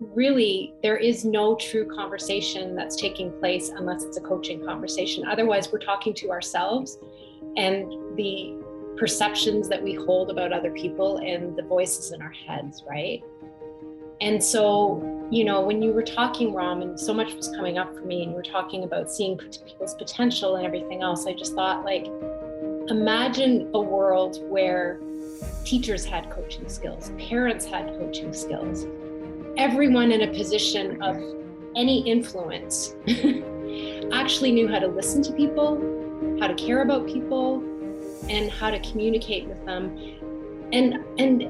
really, there is no true conversation that's taking place unless it's a coaching conversation. Otherwise, we're talking to ourselves and the perceptions that we hold about other people and the voices in our heads, right? And so, you know, when you were talking, Ram, and so much was coming up for me, and you were talking about seeing people's potential and everything else, I just thought, like, imagine a world where teachers had coaching skills, parents had coaching skills, everyone in a position of any influence actually knew how to listen to people, how to care about people, and how to communicate with them. And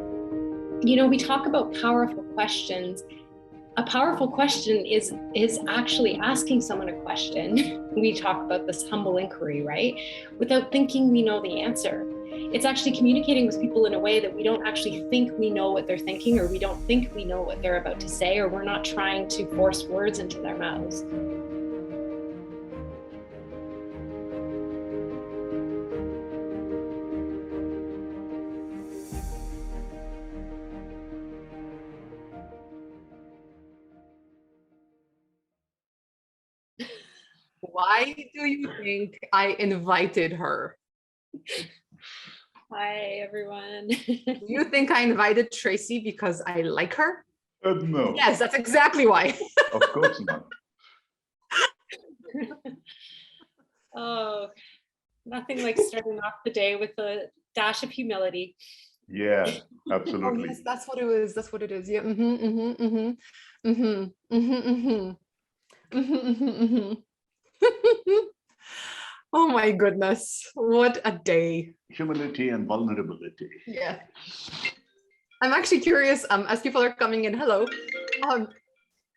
you know, we talk about powerful questions. A powerful question is actually asking someone a question. We talk about this humble inquiry, right? Without thinking we know the answer. It's actually communicating with people in a way that we don't actually think we know what they're thinking, or we don't think we know what they're about to say, or we're not trying to force words into their mouths. Why do you think I invited her? Hi, everyone. Do you think I invited Tracy because I like her? No. Yes, that's exactly why. Of course not. Oh, nothing like starting off the day with a dash of humility. Yeah, absolutely. Oh, yes, that's what it is. That's what it is. Yeah. Oh my goodness, what a day. Humility and vulnerability. Yeah. I'm actually curious, as people are coming in, hello.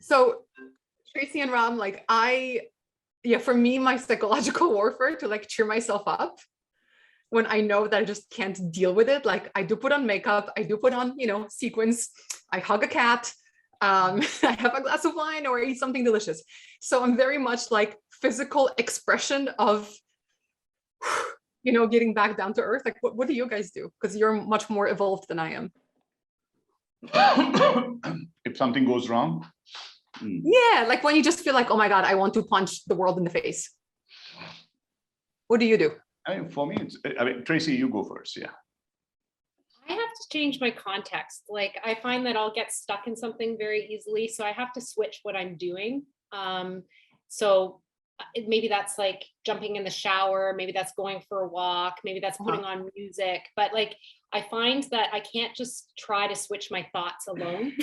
So Tracy and Ram, like for me, my psychological warfare to like cheer myself up when I know that I just can't deal with it. Like I do put on makeup, I do put on, sequins, I hug a cat, I have a glass of wine or eat something delicious. So I'm very much like physical expression of, getting back down to earth. Like what do you guys do? Because you're much more evolved than I am. If something goes wrong. Yeah, like when you just feel like, oh my God, I want to punch the world in the face. What do you do? I mean, for me, Tracy, you go first. Yeah. I have to change my context. Like I find that I'll get stuck in something very easily. So I have to switch what I'm doing. So maybe that's like jumping in the shower. Maybe that's going for a walk. Maybe that's putting on music. But like, I find that I can't just try to switch my thoughts alone.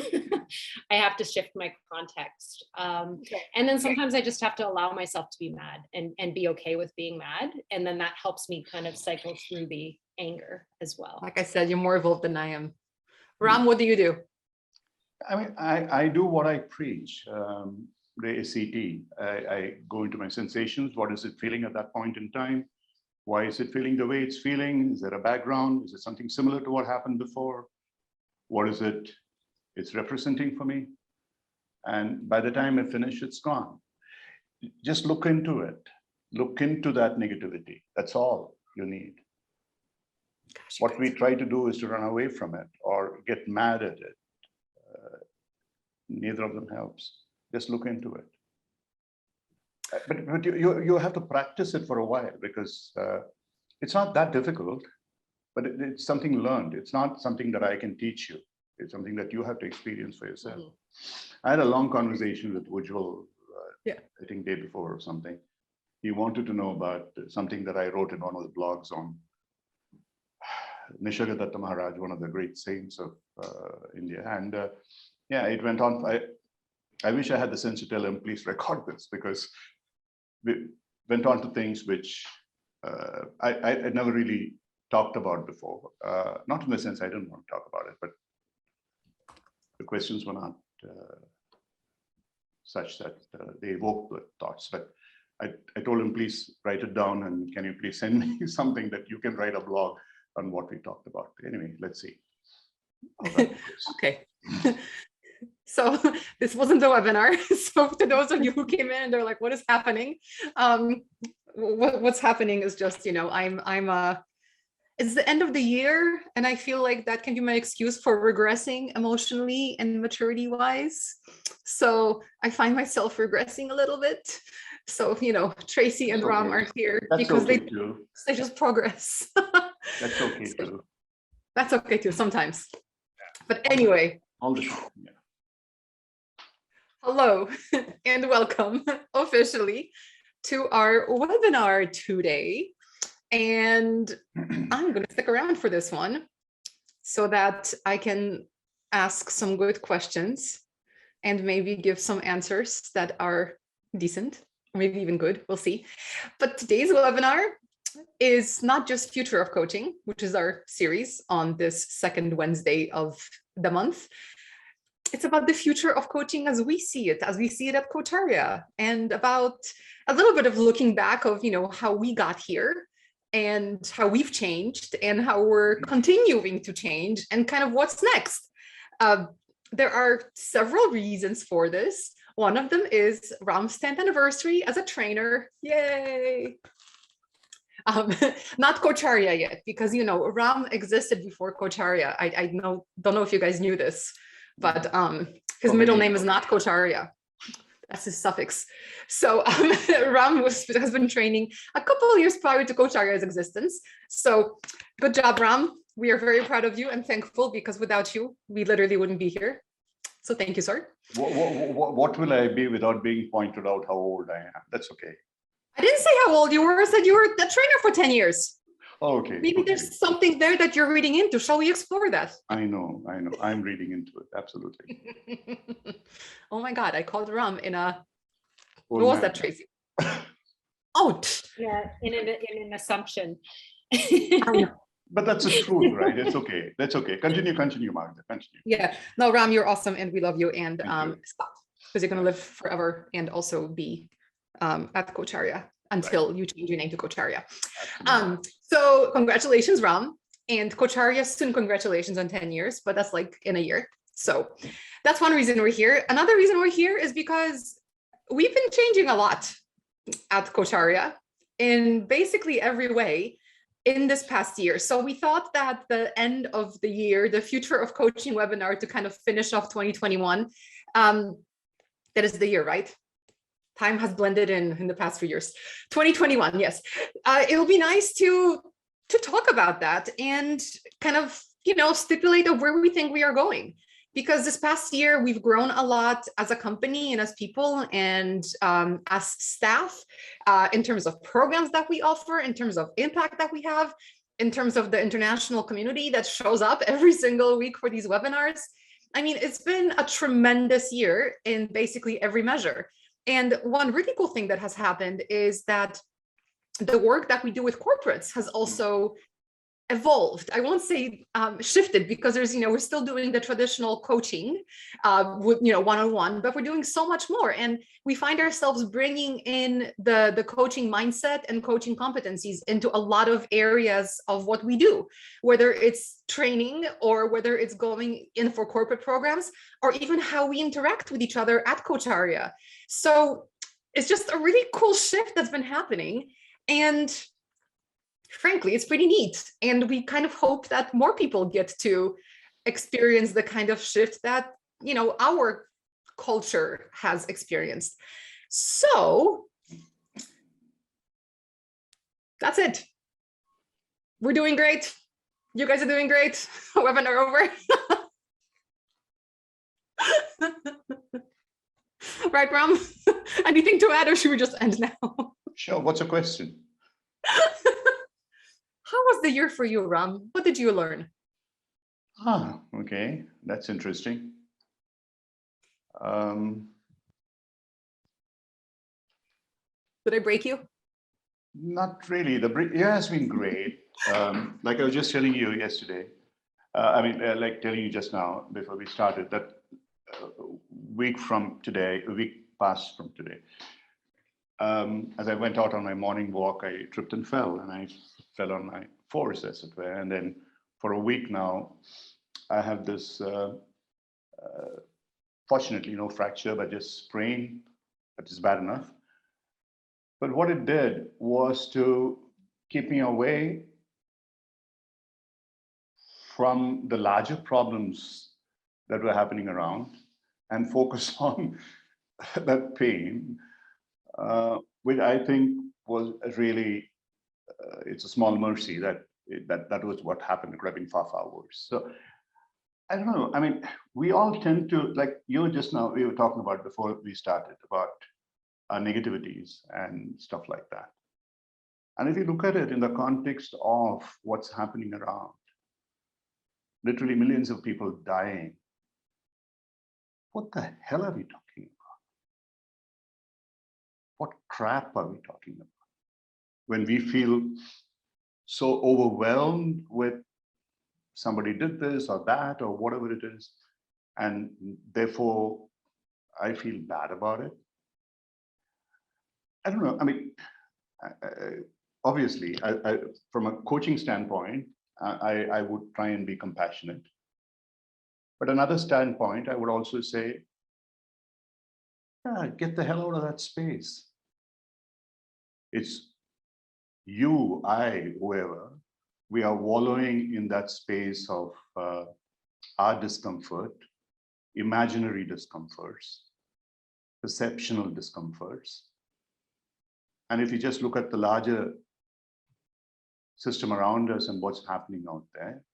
I have to shift my context. And then sometimes I just have to allow myself to be mad and be okay with being mad. And then that helps me kind of cycle through the anger as well. Like I said, you're more evolved than I am. Ram, what do you do? I mean, I do what I preach. The ACT. I go into my sensations. What is it feeling at that point in time? Why is it feeling the way it's feeling? Is there a background? Is it something similar to what happened before? What is it it's representing for me? And by the time I finish, it's gone. Just look into it. Look into that negativity. That's all you need. Gosh, what we try to do is to run away from it or get mad at it. Neither of them helps. Just look into it. But you have to practice it for a while because it's not that difficult, but it's something learned. It's not something that I can teach you. It's something that you have to experience for yourself. Mm-hmm. I had a long conversation with Ujjwal, I think day before or something. He wanted to know about something that I wrote in one of the blogs on Nisargadatta Maharaj, one of the great saints of India. And it went on. I wish I had the sense to tell him, please record this, because we went on to things which I never really talked about before. Not in the sense I didn't want to talk about it, but the questions were not such that they evoked the thoughts. But I told him, please write it down, and can you please send me something that you can write a blog on what we talked about. Anyway, let's see. Okay. So this wasn't the webinar. So to those of you who came in and they're like, what is happening? What's happening is just, it's the end of the year, and I feel like that can be my excuse for regressing emotionally and maturity wise. So I find myself regressing a little bit. So, Tracy and Ram are here because they just progress. That's okay too. That's okay too, sometimes. But anyway. All the time, yeah. Hello and welcome officially to our webinar today. And I'm going to stick around for this one so that I can ask some good questions and maybe give some answers that are decent, or maybe even good. We'll see. But today's webinar is not just Future of Coaching, which is our series on this second Wednesday of the month. It's about the future of coaching as we see it at Coacharya, and about a little bit of looking back of, how we got here and how we've changed and how we're continuing to change and kind of what's next. There are several reasons for this. One of them is Ram's 10th anniversary as a trainer. Yay! Not Coacharya yet, because, Ram existed before Coacharya. I don't know if you guys knew this, but his middle name is not Coacharya. That's his suffix. So Ram has been training a couple of years prior to Coacharya's existence. So good job, Ram. We are very proud of you and thankful, because without you, we literally wouldn't be here. So thank you, sir. What will I be without being pointed out how old I am? That's okay. I didn't say how old you were. I said you were the trainer for 10 years. Oh, okay. Maybe there's something there that you're reading into. Shall we explore that? I know. I'm reading into it. Absolutely. Oh my God, I called Ram in a, What was that, Tracy? Oh. Yeah, in an assumption. But that's the truth, right? It's okay. That's okay. Continue, Magda. Continue. Yeah. No, Ram, you're awesome, and we love you. And stop, because you're going to live forever and also be at Coacharya until you change your name to Coacharya. So congratulations, Ram, and Coacharya soon. Congratulations on 10 years, but that's like in a year. So that's one reason we're here. Another reason we're here is because we've been changing a lot at Coacharya in basically every way in this past year. So we thought that the end of the year, the Future of Coaching webinar, to kind of finish off 2021, that is the year, right? Time has blended in the past few years. 2021, yes. It'll be nice to talk about that and kind of, stipulate of where we think we are going. Because this past year, we've grown a lot as a company and as people and as staff, in terms of programs that we offer, in terms of impact that we have, in terms of the international community that shows up every single week for these webinars. I mean, it's been a tremendous year in basically every measure. And one really cool thing that has happened is that the work that we do with corporates has also evolved. I won't say shifted, because there's, we're still doing the traditional coaching with, one-on-one, but we're doing so much more. And we find ourselves bringing in the coaching mindset and coaching competencies into a lot of areas of what we do, whether it's training or whether it's going in for corporate programs, or even how we interact with each other at Coacharya. So it's just a really cool shift that's been happening. And frankly, it's pretty neat. And we kind of hope that more people get to experience the kind of shift that, our culture has experienced. So that's it. We're doing great. You guys are doing great. Webinar over. Right, Ram? Anything to add, or should we just end now? Sure. What's your question? How was the year for you, Ram? What did you learn? Okay. That's interesting. Did I break you? Not really. The year has been great. Like I was just telling you yesterday, like telling you just now before we started, that a week past from today, as I went out on my morning walk, I tripped and fell, and I fell on my force, as it were. And then for a week now, I have this, fortunately, no fracture, but just sprain, that is bad enough. But what it did was to keep me away from the larger problems that were happening around and focus on that pain, which I think was really, it's a small mercy that was what happened. It could have been far, far worse. So I don't know. I mean, we all tend to, like you just now, we were talking about before we started about our negativities and stuff like that. And if you look at it in the context of what's happening around, literally millions of people dying, what the hell are we talking about? What crap are we talking about? When we feel so overwhelmed with somebody did this or that or whatever it is, and therefore I feel bad about it. I don't know. I mean, obviously, from a coaching standpoint, I would try and be compassionate. But another standpoint, I would also say, get the hell out of that space. It's you, I, whoever, we are wallowing in that space of our discomfort, imaginary discomforts, perceptional discomforts. And if you just look at the larger system around us and what's happening out there,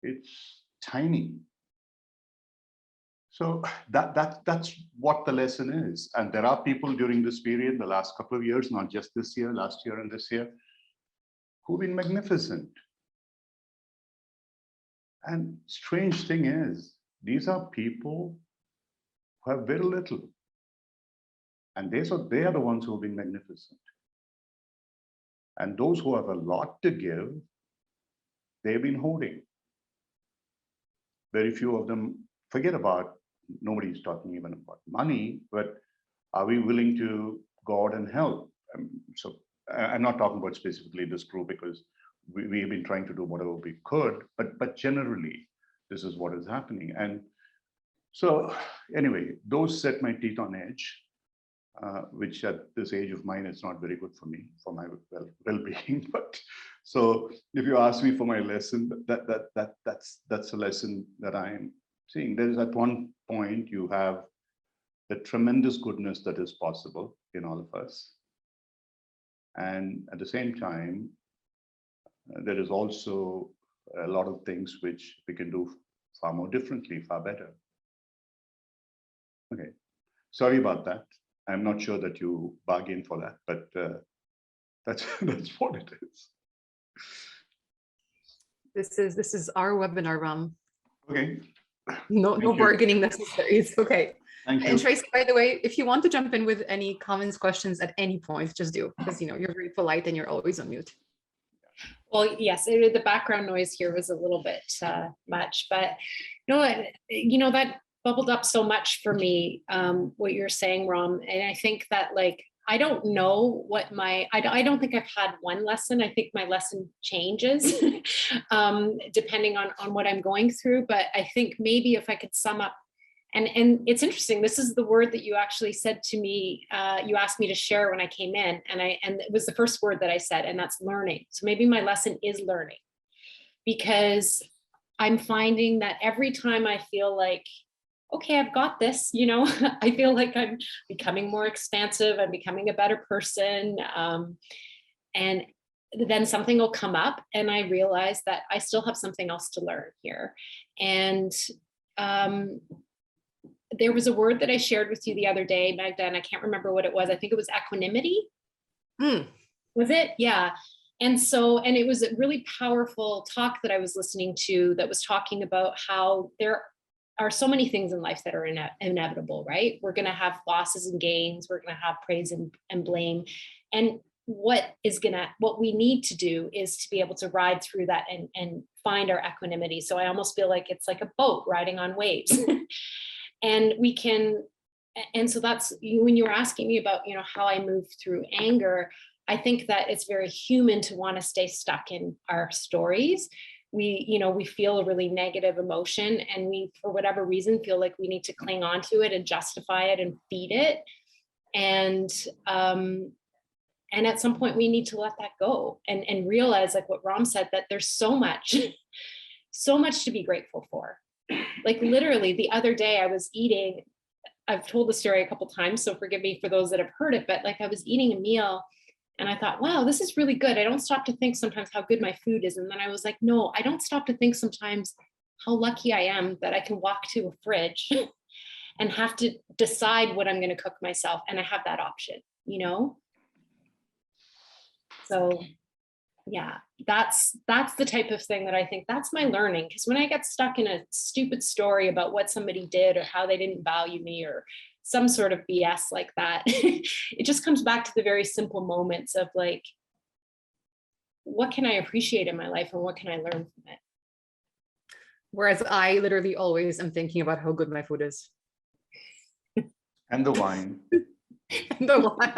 it's tiny. So that's what the lesson is. And there are people during this period, the last couple of years, not just this year, last year and this year, who've been magnificent. And strange thing is, these are people who have very little. And they are the ones who have been magnificent. And those who have a lot to give, they've been hoarding. Very few of them forget about, nobody's talking even about money, but are we willing to go out and help? So I'm not talking about specifically this group because we have been trying to do whatever we could, but generally, this is what is happening. And so anyway, those set my teeth on edge. Which at this age of mine is not very good for me, for my well-being. But so if you ask me for my lesson, that's a lesson that I'm seeing. There is at one point you have the tremendous goodness that is possible in all of us, and at the same time, there is also a lot of things which we can do far more differently, far better. Okay, sorry about that. I'm not sure that you bargain for that, but that's what it is. This is our webinar, Ram. Okay. No bargaining necessary. It's okay. Thank you. And Tracy, by the way, if you want to jump in with any comments, questions at any point, just do, because you're very polite and you're always on mute. Well, yes, the background noise here was a little bit much, but that bubbled up so much for me, what you're saying, Ram. And I think that, like, I don't know what I don't think I've had one lesson. I think my lesson changes depending on what I'm going through. But I think maybe if I could sum up, and it's interesting, this is the word that you actually said to me, you asked me to share when I came in, and it was the first word that I said, and that's learning. So maybe my lesson is learning, because I'm finding that every time I feel like, okay, I've got this, I feel like I'm becoming more expansive, I'm becoming a better person. And then something will come up and I realize that I still have something else to learn here. And there was a word that I shared with you the other day, Magda, and I can't remember what it was. I think it was equanimity. Was it? Yeah. And it was a really powerful talk that I was listening to that was talking about how there are so many things in life that are inevitable, right? We're going to have losses and gains. We're going to have praise and blame. And what we need to do is to be able to ride through that and find our equanimity. So I almost feel like it's like a boat riding on waves. And so that's, when you were asking me about, how I move through anger, I think that it's very human to want to stay stuck in our stories. We feel a really negative emotion, and we, for whatever reason, feel like we need to cling on to it and justify it and feed it. And at some point we need to let that go and realize, like what Ram said, that there's so much so much to be grateful for. Like literally the other day I was eating, I've told the story a couple times, so forgive me for those that have heard it, but like I was eating a meal and I thought, wow, this is really good. I don't stop to think sometimes how good my food is. And then I was like, no, I don't stop to think sometimes how lucky I am that I can walk to a fridge and have to decide what I'm going to cook myself. And I have that option, you know? So yeah, that's the type of thing that I think that's my learning. Because when I get stuck in a stupid story about what somebody did or how they didn't value me or some sort of BS like that, it just comes back to the very simple moments of like, what can I appreciate in my life and what can I learn from it? Whereas I literally always am thinking about how good my food is. And the wine. And the wine.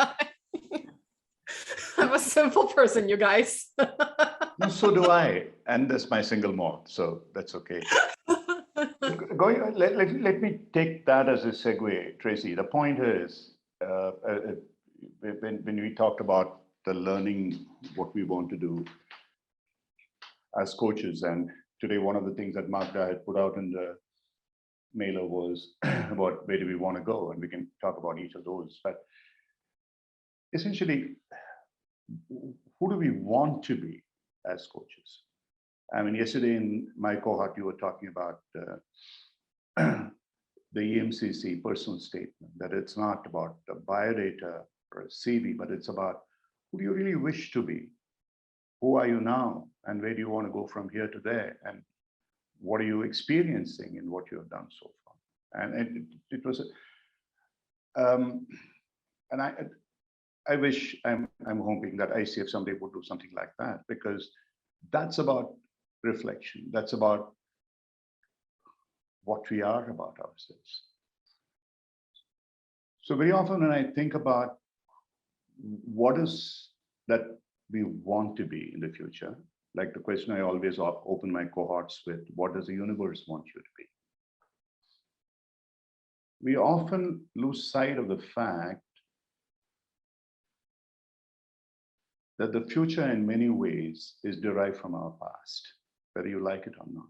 I'm a simple person, you guys. No, so do I. And that's my single malt, so that's okay. Let me take that as a segue, Tracy. The point is, when we talked about the learning, what we want to do as coaches, and today one of the things that Magda had put out in the mailer was about where do we want to go, and we can talk about each of those. But essentially, who do we want to be as coaches? I mean, yesterday in my cohort, you were talking about the EMCC personal statement, that it's not about a biodata or a CV, but it's about who do you really wish to be? Who are you now? And where do you want to go from here to there? And what are you experiencing in what you have done so far? And it was, and I wish, I'm hoping that ICF someday would do something like that, because that's about reflection. That's about what we are about ourselves. So very often when I think about what is that we want to be in the future, like the question I always open my cohorts with, what does the universe want you to be? We often lose sight of the fact that the future in many ways is derived from our past, whether you like it or not.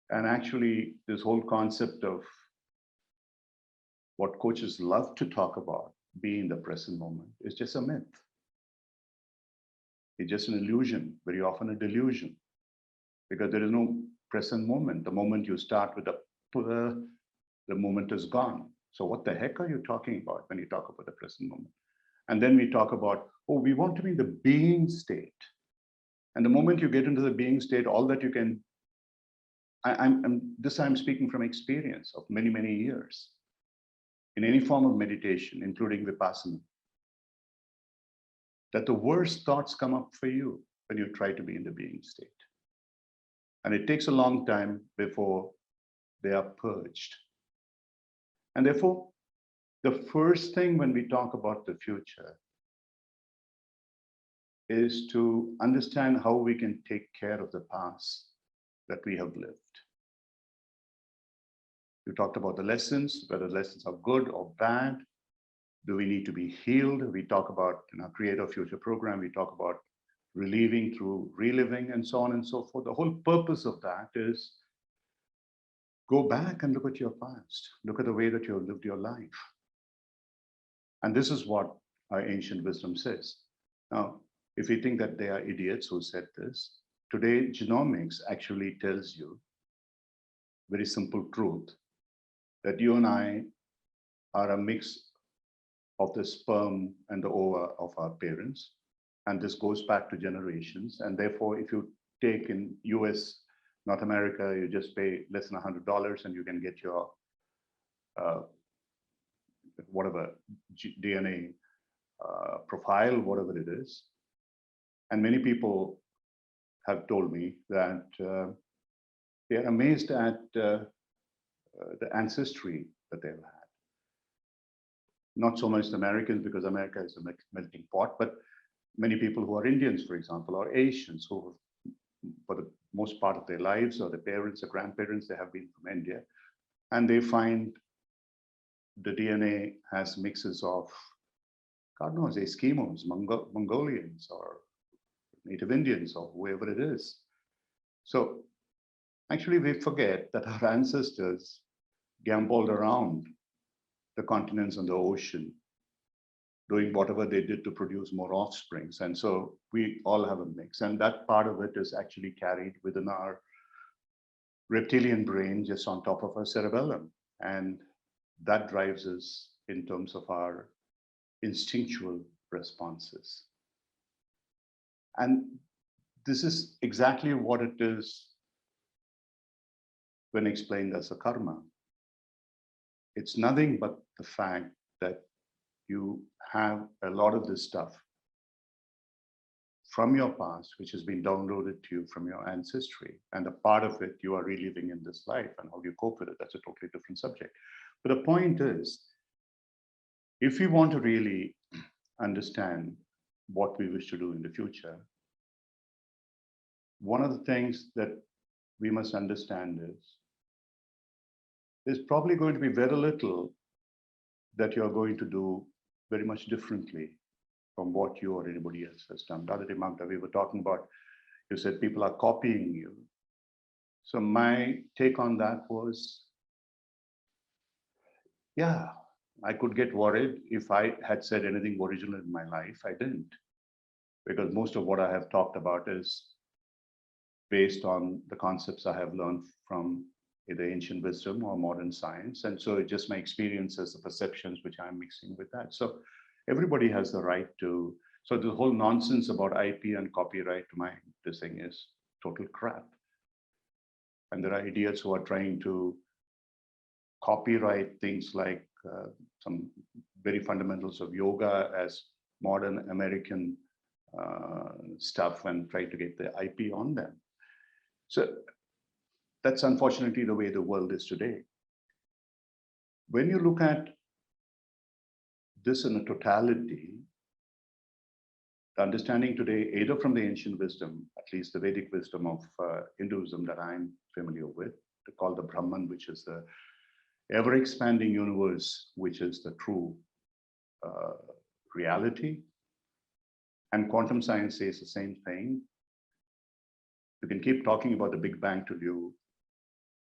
And actually, this whole concept of what coaches love to talk about, be in the present moment, is just a myth. It's just an illusion, very often a delusion, because there is no present moment. The moment you start with the moment is gone. So what the heck are you talking about when you talk about the present moment? And then we talk about, oh, we want to be in the being state. And the moment you get into the being state, all that you can, I'm speaking from experience of many, many years. In any form of meditation, including Vipassana, that the worst thoughts come up for you when you try to be in the being state. And it takes a long time before they are purged. And therefore, the first thing when we talk about the future is to understand how we can take care of the past that we have lived. You talked about the lessons, whether lessons are good or bad. Do we need to be healed? We talk about in our Create Our Future program, we talk about relieving through reliving and so on and so forth. The whole purpose of that is go back and look at your past. Look at the way that you have lived your life. And this is what our ancient wisdom says. Now, if you think that they are idiots who said this, today genomics actually tells you very simple truth, that you and I are a mix of the sperm and the ova of our parents. And this goes back to generations. And therefore, if you take in US, North America, you just pay less than $100 and you can get your whatever DNA profile, whatever it is. And many people have told me that they are amazed at the ancestry that they've had. Not so much the Americans, because America is a melting pot, but many people who are Indians, for example, or Asians who, for the most part of their lives, or the parents or grandparents, they have been from India. And they find the DNA has mixes of, God knows, Eskimos, Mongolians, or Native Indians, or whoever it is. So actually, we forget that our ancestors gamboled around the continents and the ocean, doing whatever they did to produce more offsprings. And so we all have a mix. And that part of it is actually carried within our reptilian brain, just on top of our cerebellum. And that drives us in terms of our instinctual responses. And this is exactly what it is when explained as a karma. It's nothing but the fact that you have a lot of this stuff from your past, which has been downloaded to you from your ancestry. And a part of it you are reliving in this life, and how do you cope with it? That's a totally different subject. But the point is, if we want to really understand what we wish to do in the future, one of the things that we must understand is there's probably going to be very little that you're going to do very much differently from what you or anybody else has done. The other day, Magda, we were talking about, you said people are copying you. So my take on that was, yeah, I could get worried if I had said anything original in my life. I didn't, because most of what I have talked about is based on the concepts I have learned from either ancient wisdom or modern science. And so it's just my experiences, the perceptions, which I'm mixing with that. So everybody has the right to, so the whole nonsense about IP and copyright, this thing is total crap. And there are idiots who are trying to copyright things like some very fundamentals of yoga as modern American stuff and try to get the IP on them. So that's unfortunately the way the world is today. When you look at this in a totality, the understanding today, either from the ancient wisdom, at least the Vedic wisdom of Hinduism that I'm familiar with, to call the Brahman, which is the ever-expanding universe, which is the true reality. And quantum science says the same thing. You can keep talking about the Big Bang till you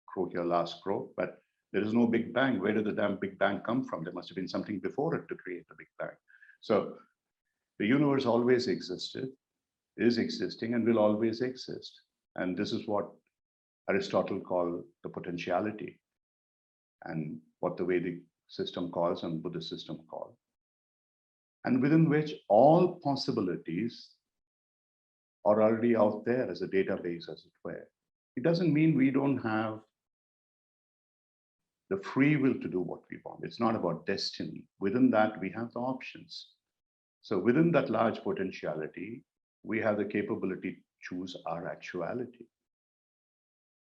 croak your last croak, but there is no Big Bang. Where did the damn Big Bang come from? There must have been something before it to create the Big Bang. So the universe always existed, is existing, and will always exist. And this is what Aristotle called the potentiality, and what the Vedic system calls and Buddhist system call, and within which all possibilities are already out there as a database, as it were. It doesn't mean we don't have the free will to do what we want. It's not about destiny. Within that, we have the options. So within that large potentiality, we have the capability to choose our actuality.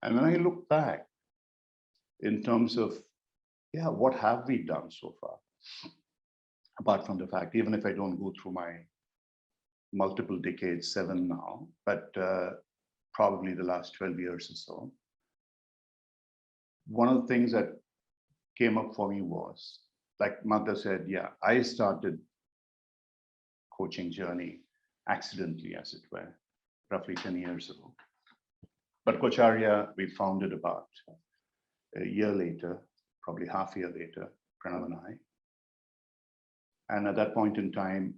And when I look back in terms of, yeah, what have we done so far? Apart from the fact, even if I don't go through my multiple decades, 7 now, but probably the last 12 years or so, one of the things that came up for me was, like Magda said, yeah, I started coaching journey accidentally, as it were, roughly 10 years ago. But Coacharya, we founded about a year later, probably half a year later, Pranav and I. And at that point in time,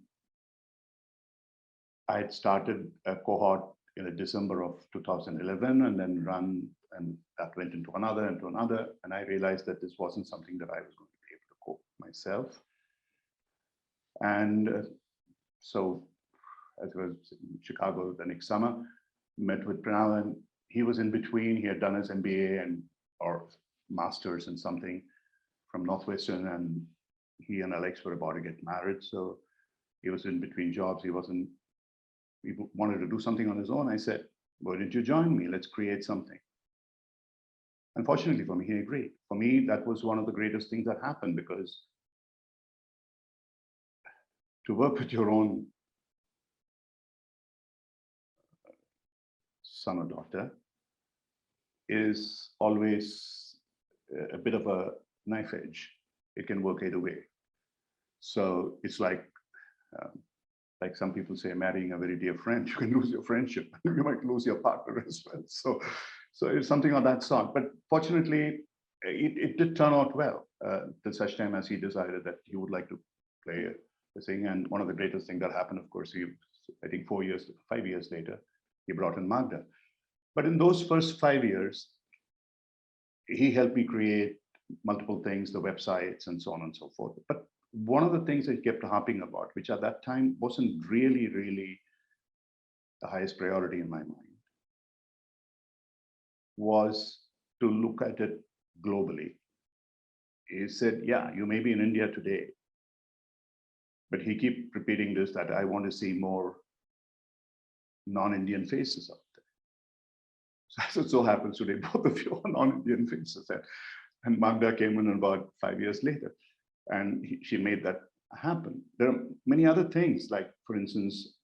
I had started a cohort in December of 2011, and then run, and that went into another, and I realized that this wasn't something that I was going to be able to cope myself. And so as I was in Chicago the next summer, met with Pranav, and he was in between. He had done his MBA and or master's in something from Northwestern, and he and Alex were about to get married. So he was in between jobs. He wanted to do something on his own. I said, why don't you join me? Let's create something. Unfortunately for me, he agreed. For me, that was one of the greatest things that happened, because to work with your own son or daughter is always a bit of a knife edge. It can work either way. So it's like like some people say, marrying a very dear friend, you can lose your friendship. You might lose your partner as well. So it's something of that sort. But fortunately, it did turn out well till such time as he decided that he would like to play the thing. And one of the greatest things that happened, of course, I think 5 years later, he brought in Magda. But in those first 5 years, he helped me create multiple things, the websites and so on and so forth. But one of the things that he kept harping about, which at that time wasn't really, really the highest priority in my mind, was to look at it globally. He said, yeah, you may be in India today, but he kept repeating this, that I want to see more non-Indian faces out there. So it so happens today, both of you are non-Indian faces. And Magda came in about 5 years later, and she made that happen. There are many other things, like, for instance,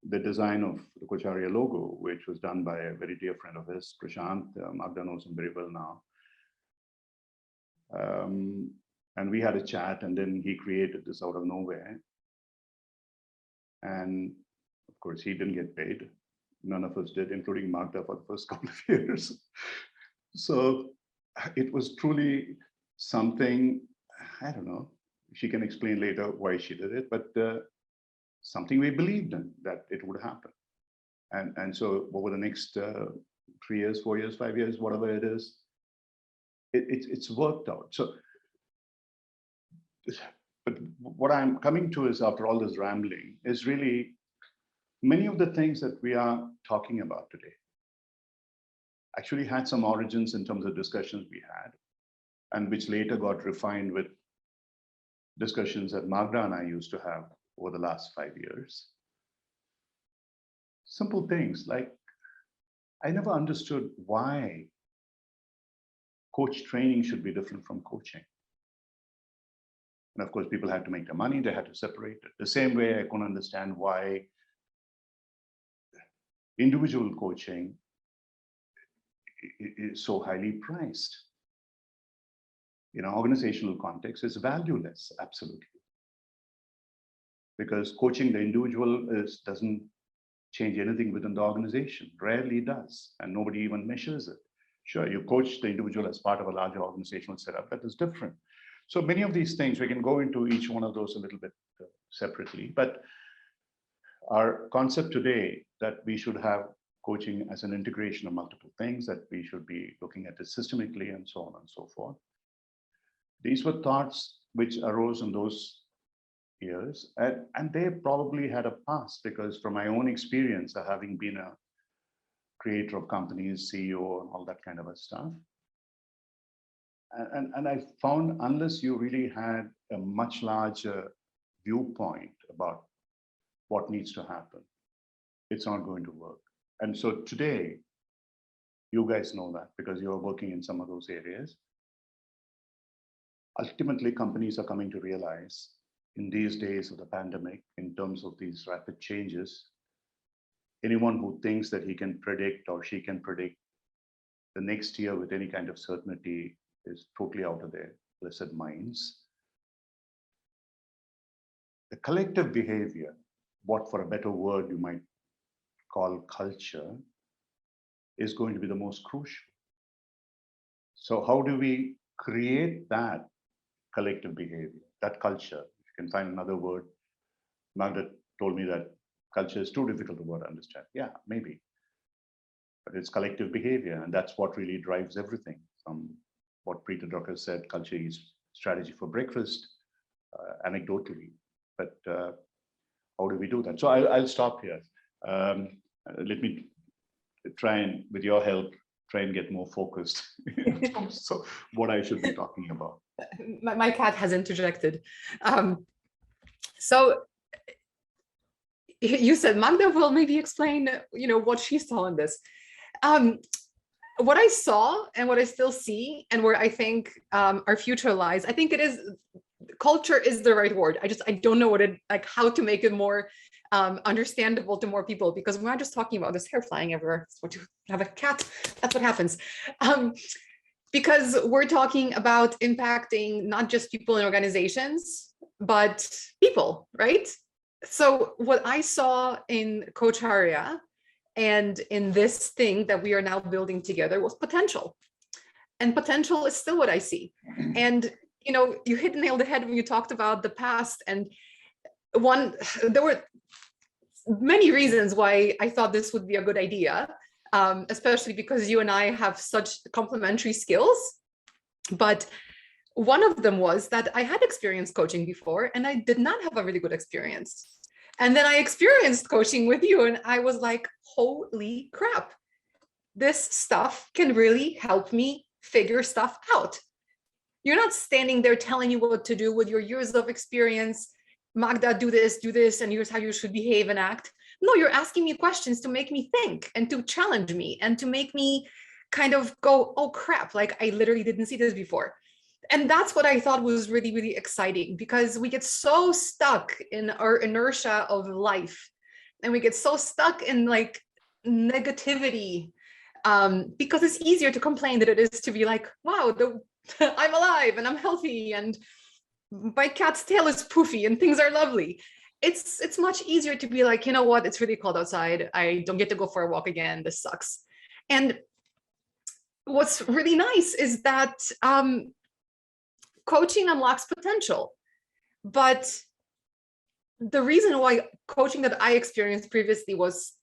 the design of the Coacharya logo, which was done by a very dear friend of his, Prashant. Magda knows him very well now. And we had a chat, and then he created this out of nowhere. And of course, he didn't get paid. None of us did, including Magda, for the first couple of years. So it was truly something, I don't know, she can explain later why she did it, but something we believed in, that it would happen. And so over the next 3 years, 4 years, 5 years, whatever it is, it's worked out. So, but what I'm coming to is, after all this rambling, is really many of the things that we are talking about today actually had some origins in terms of discussions we had, and which later got refined with discussions that Magda and I used to have over the last 5 years. Simple things like, I never understood why coach training should be different from coaching. And of course, people had to make their money, they had to separate it. The same way I couldn't understand why individual coaching is so highly priced. In an organizational context, it's valueless, absolutely. Because coaching the individual doesn't change anything within the organization, rarely does, and nobody even measures it. Sure, you coach the individual as part of a larger organizational setup, that is different. So many of these things, we can go into each one of those a little bit separately, but our concept today that we should have coaching as an integration of multiple things, that we should be looking at it systemically and so on and so forth. These were thoughts which arose in those years, and they probably had a past, because from my own experience of having been a creator of companies, CEO, and all that kind of a stuff, and I found, unless you really had a much larger viewpoint about what needs to happen, it's not going to work. And so today, you guys know that because you're working in some of those areas. Ultimately, companies are coming to realize in these days of the pandemic, in terms of these rapid changes, anyone who thinks that he can predict or she can predict the next year with any kind of certainty is totally out of their blessed minds. The collective behavior, what for a better word you might call culture, is going to be the most crucial. So how do we create that collective behavior, that culture? If you can find another word. Magda told me that culture is too difficult a word to understand. Yeah, maybe. But it's collective behavior, and that's what really drives everything. From what Peter Drucker said, culture is strategy for breakfast, anecdotally. But how do we do that? So I'll stop here. Let me try and, with your help, try and get more focused in terms of what I should be talking about. My cat has interjected. So you said Magda will maybe explain, what she saw in this. What I saw and what I still see, and where I think our future lies, I think it is, culture is the right word. I don't know how to make it more understandable to more people, because we're not just talking about this hair flying everywhere. It's what you have a cat, that's what happens. Because we're talking about impacting not just people in organizations, but people, right? So what I saw in Coacharya and in this thing that we are now building together was potential. And potential is still what I see. And, you know, you hit the nail on the head when you talked about the past. And there were many reasons why I thought this would be a good idea, especially because you and I have such complementary skills. But one of them was that I had experienced coaching before and I did not have a really good experience. And then I experienced coaching with you and I was like, holy crap, this stuff can really help me figure stuff out. You're not standing there telling you what to do with your years of experience. Magda, do this, and here's how you should behave and act. No, you're asking me questions to make me think and to challenge me and to make me kind of go, oh crap, like I literally didn't see this before. And that's what I thought was really, really exciting, because we get so stuck in our inertia of life and we get so stuck in like negativity, because it's easier to complain than it is to be like, wow, I'm alive and I'm healthy and my cat's tail is poofy and things are lovely. It's much easier to be like, you know what, it's really cold outside. I don't get to go for a walk again. This sucks. And what's really nice is that coaching unlocks potential. But the reason why coaching that I experienced previously was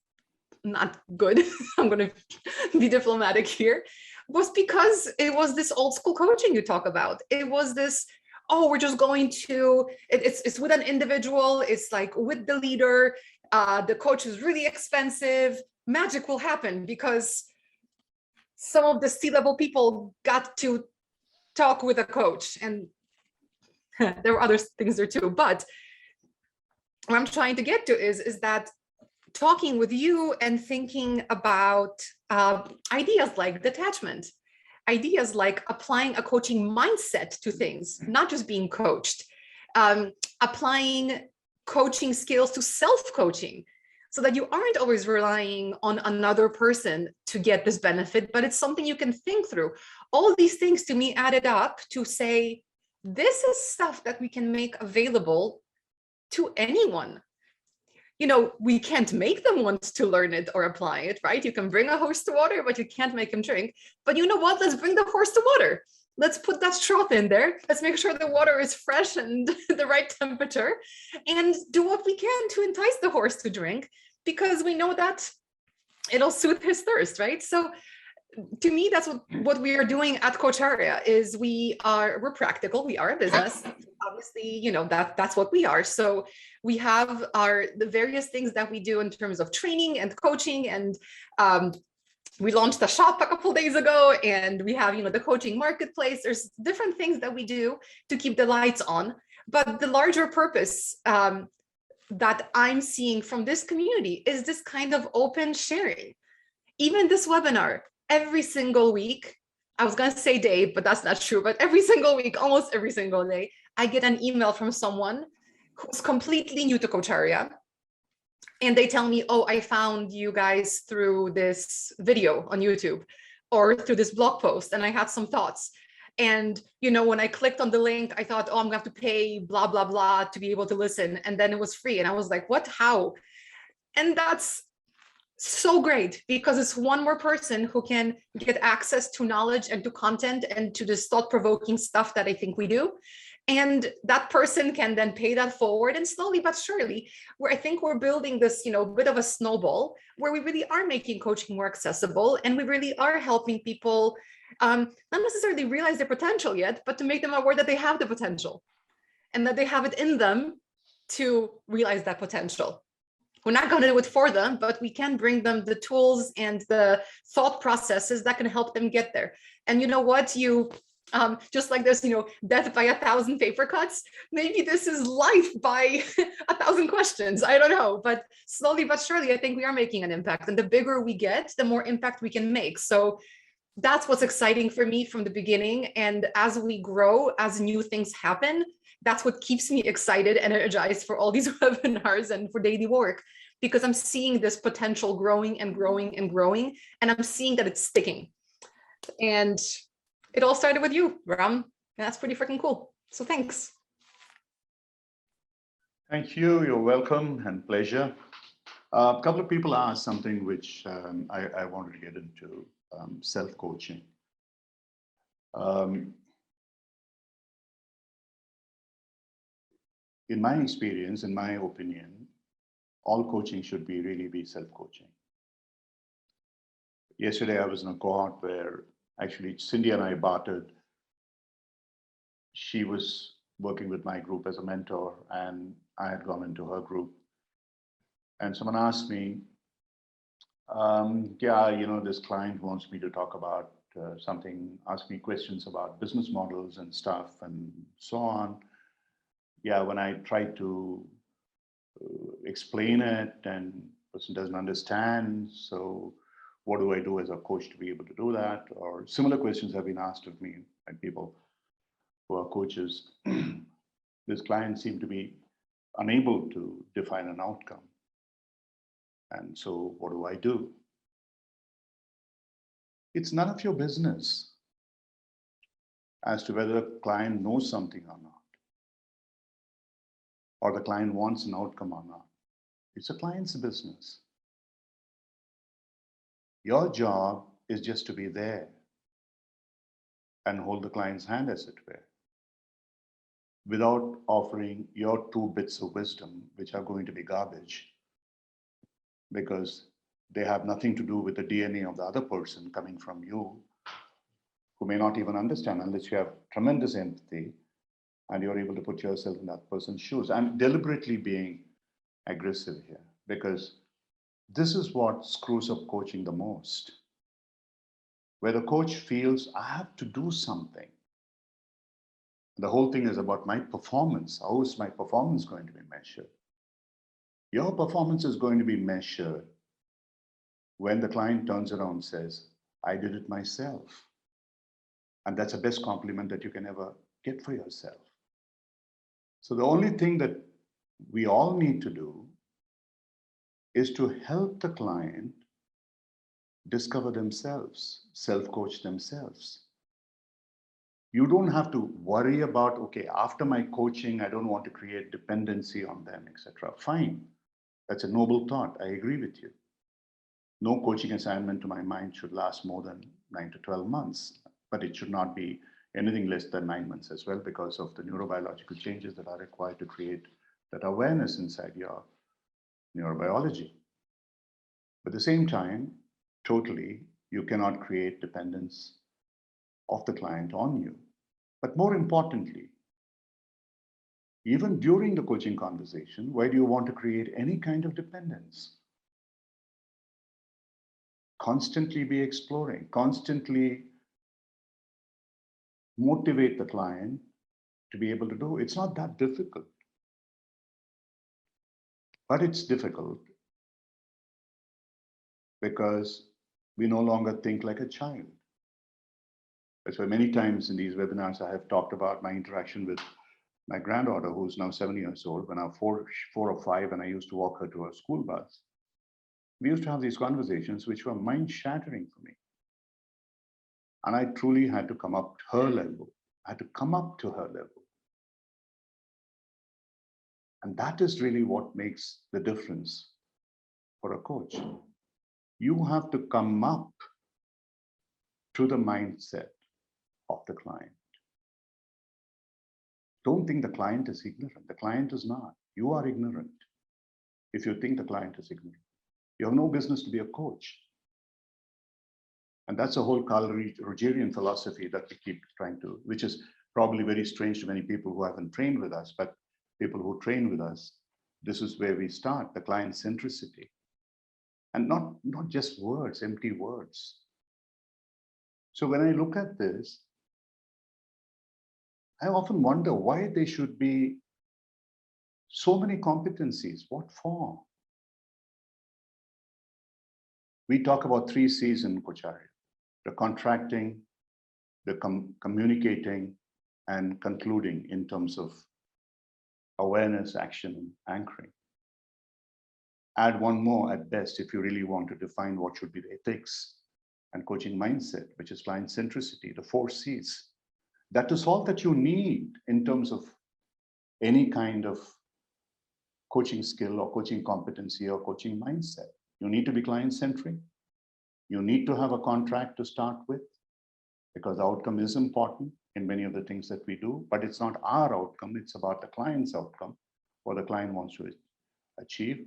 not good, I'm going to be diplomatic here, was because it was this old school coaching you talk about. It was this, oh, we're just going to, it's with an individual, it's like with the leader, the coach is really expensive, magic will happen because some of the C-level people got to talk with a coach, and there were other things there too. But what I'm trying to get to is that talking with you and thinking about ideas like detachment, ideas like applying a coaching mindset to things, not just being coached, applying coaching skills to self-coaching, so that you aren't always relying on another person to get this benefit, but it's something you can think through. All these things to me added up to say, this is stuff that we can make available to anyone. You know, we can't make them want to learn it or apply it, right? You can bring a horse to water, but you can't make him drink. But you know what? Let's bring the horse to water. Let's put that trough in there. Let's make sure the water is fresh and the right temperature, and do what we can to entice the horse to drink, because we know that it'll soothe his thirst, right? So to me, that's what we are doing at Coacharya. Is we're practical. We are a business. Obviously, you know, that's what we are. So we have the various things that we do in terms of training and coaching, and we launched a shop a couple of days ago, and we have, you know, the coaching marketplace. There's different things that we do to keep the lights on. But the larger purpose that I'm seeing from this community is this kind of open sharing. Even this webinar, every single week, I was going to say day, but that's not true, but every single week, almost every single day, I get an email from someone who's completely new to Coacharya. And they tell me, oh, I found you guys through this video on YouTube or through this blog post, and I had some thoughts. And, you know, when I clicked on the link, I thought, oh, I'm going to have to pay blah, blah, blah to be able to listen. And then it was free. And I was like, what, how? And that's so great, because it's one more person who can get access to knowledge and to content and to this thought-provoking stuff that I think we do. And that person can then pay that forward, and slowly but surely, where I think we're building this, you know, bit of a snowball where we really are making coaching more accessible, and we really are helping people not necessarily realize their potential yet, but to make them aware that they have the potential and that they have it in them to realize that potential. We're not going to do it for them, but we can bring them the tools and the thought processes that can help them get there. And you know what? Just like there's, you know, death by 1,000 paper cuts, maybe this is life by 1,000 questions. I don't know, but slowly but surely, I think we are making an impact. And the bigger we get, the more impact we can make. So that's what's exciting for me from the beginning. And as we grow, as new things happen, that's what keeps me excited and energized for all these webinars and for daily work, because I'm seeing this potential growing and growing and growing, and I'm seeing that it's sticking. And it all started with you, Ram. And that's pretty freaking cool. So thanks. Thank you. You're welcome and pleasure. A couple of people asked something which I wanted to get into, self-coaching. Um, in my experience, in my opinion, all coaching should be really be self-coaching. Yesterday, I was in a cohort where actually Cindy and I bartered. She was working with my group as a mentor, and I had gone into her group. And someone asked me, yeah, this client wants me to talk about something, ask me questions about business models and stuff and so on. Yeah, when I try to explain it and person doesn't understand, so what do I do as a coach to be able to do that? Or similar questions have been asked of me by people who are coaches. This client seemed to be unable to define an outcome. And so what do I do? It's none of your business as to whether the client knows something or not, or the client wants an outcome or not. It's a client's business. Your job is just to be there and hold the client's hand, as it were, without offering your 2 bits of wisdom, which are going to be garbage, because they have nothing to do with the DNA of the other person coming from you, who may not even understand unless you have tremendous empathy and you're able to put yourself in that person's shoes. I'm deliberately being aggressive here because this is what screws up coaching the most, where the coach feels I have to do something. The whole thing is about my performance. How is my performance going to be measured? Your performance is going to be measured when the client turns around and says, I did it myself. And that's the best compliment that you can ever get for yourself. So the only thing that we all need to do is to help the client discover themselves, self-coach themselves. You don't have to worry about, okay, after my coaching, I don't want to create dependency on them, etc. Fine. That's a noble thought. I agree with you. No coaching assignment, to my mind, should last more than 9 to 12 months, but it should not be anything less than 9 months as well, because of the neurobiological changes that are required to create that awareness inside your neurobiology. But at the same time, totally, you cannot create dependence of the client on you. But more importantly, even during the coaching conversation, why do you want to create any kind of dependence? Constantly be exploring, constantly motivate the client to be able to do. It's not that difficult, but it's difficult because we no longer think like a child. That's why many times in these webinars, I have talked about my interaction with my granddaughter, who's now 7 years old. When I was four or five, and I used to walk her to her school bus, we used to have these conversations which were mind-shattering for me. And I truly had to come up to her level. I had to come up to her level. And that is really what makes the difference for a coach. You have to come up to the mindset of the client. Don't think the client is ignorant. The client is not. You are ignorant if you think the client is ignorant. You have no business to be a coach. And that's a whole Rogerian philosophy that we keep trying to, which is probably very strange to many people who haven't trained with us, but people who train with us, this is where we start, the client centricity. And not just words, empty words. So when I look at this, I often wonder why there should be so many competencies. What for? We talk about 3 C's in Coacharya: the contracting, the communicating, and concluding in terms of awareness, action, anchoring. Add one more at best if you really want to define what should be the ethics and coaching mindset, which is client centricity, the 4 C's. That is all that you need in terms of any kind of coaching skill or coaching competency or coaching mindset. You need to be client-centric. You need to have a contract to start with, because the outcome is important in many of the things that we do, but it's not our outcome, it's about the client's outcome, what the client wants to achieve,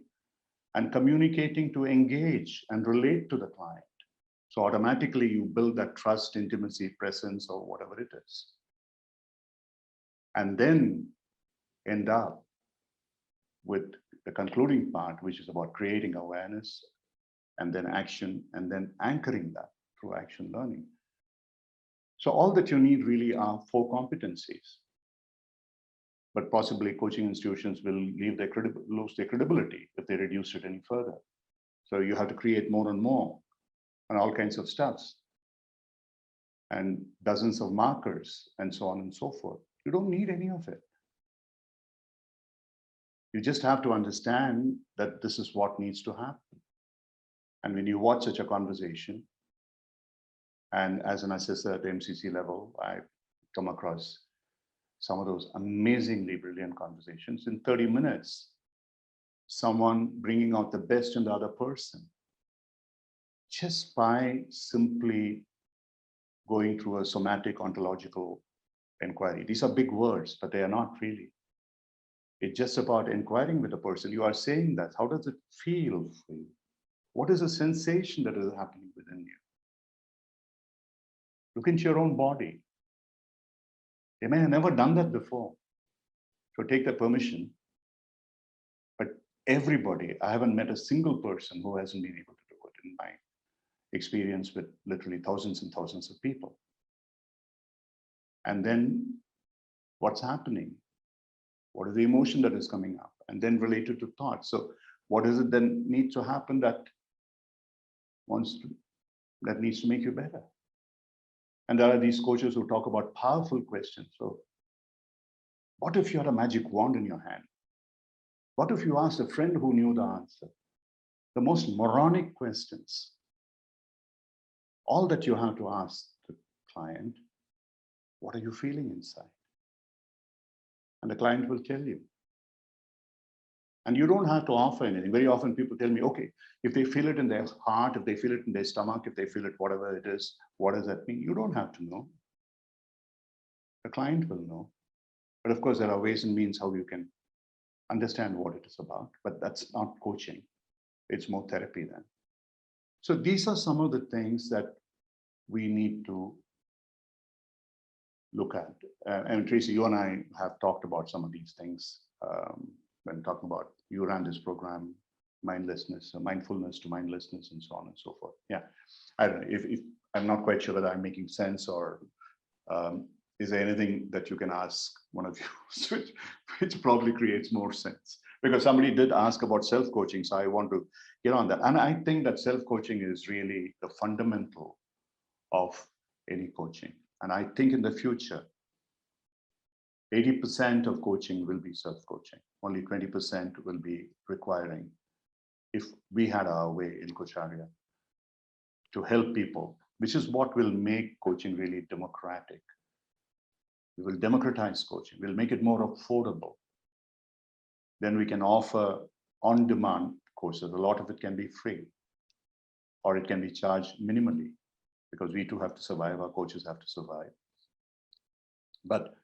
and communicating to engage and relate to the client. So automatically you build that trust, intimacy, presence, or whatever it is. And then end up with the concluding part, which is about creating awareness and then action, and then anchoring that through action learning. So all that you need really are 4 competencies. But possibly coaching institutions will lose their credibility if they reduce it any further. So you have to create more and more and all kinds of stuffs and dozens of markers and so on and so forth. You don't need any of it. You just have to understand that this is what needs to happen. And when you watch such a conversation, and as an assessor at the MCC level, I come across some of those amazingly brilliant conversations in 30 minutes, someone bringing out the best in the other person, just by simply going through a somatic ontological inquiry. These are big words, but they are not really. It's just about inquiring with the person. You are saying that. How does it feel for you? What is the sensation that is happening within you? Look into your own body. They may have never done that before. So take the permission. But everybody, I haven't met a single person who hasn't been able to do it in my experience with literally thousands and thousands of people. And then what's happening? What is the emotion that is coming up? And then related to thought. So what is it then needs to happen that needs to make you better? And there are these coaches who talk about powerful questions. So what if you had a magic wand in your hand? What if you asked a friend who knew the answer? The most moronic questions. All that you have to ask the client, what are you feeling inside? And the client will tell you. And you don't have to offer anything. Very often people tell me, okay, if they feel it in their heart, if they feel it in their stomach, if they feel it, whatever it is, what does that mean? You don't have to know. The client will know. But of course, there are ways and means how you can understand what it is about, but that's not coaching. It's more therapy then. So these are some of the things that we need to look at. And Tracy, you and I have talked about some of these things when talking about, you ran this program, mindlessness, mindfulness to mindlessness, and so on and so forth. Yeah, I don't know if I'm not quite sure whether I'm making sense, or is there anything that you can ask one of you, which probably creates more sense? Because somebody did ask about self-coaching, so I want to get on that. And I think that self-coaching is really the fundamental of any coaching. And I think in the future, 80% of coaching will be self-coaching. Only 20% will be requiring, if we had our way in Coacharya, to help people, which is what will make coaching really democratic. We will democratize coaching. We'll make it more affordable. Then we can offer on-demand courses. A lot of it can be free, or it can be charged minimally, because we too have to survive. Our coaches have to survive. But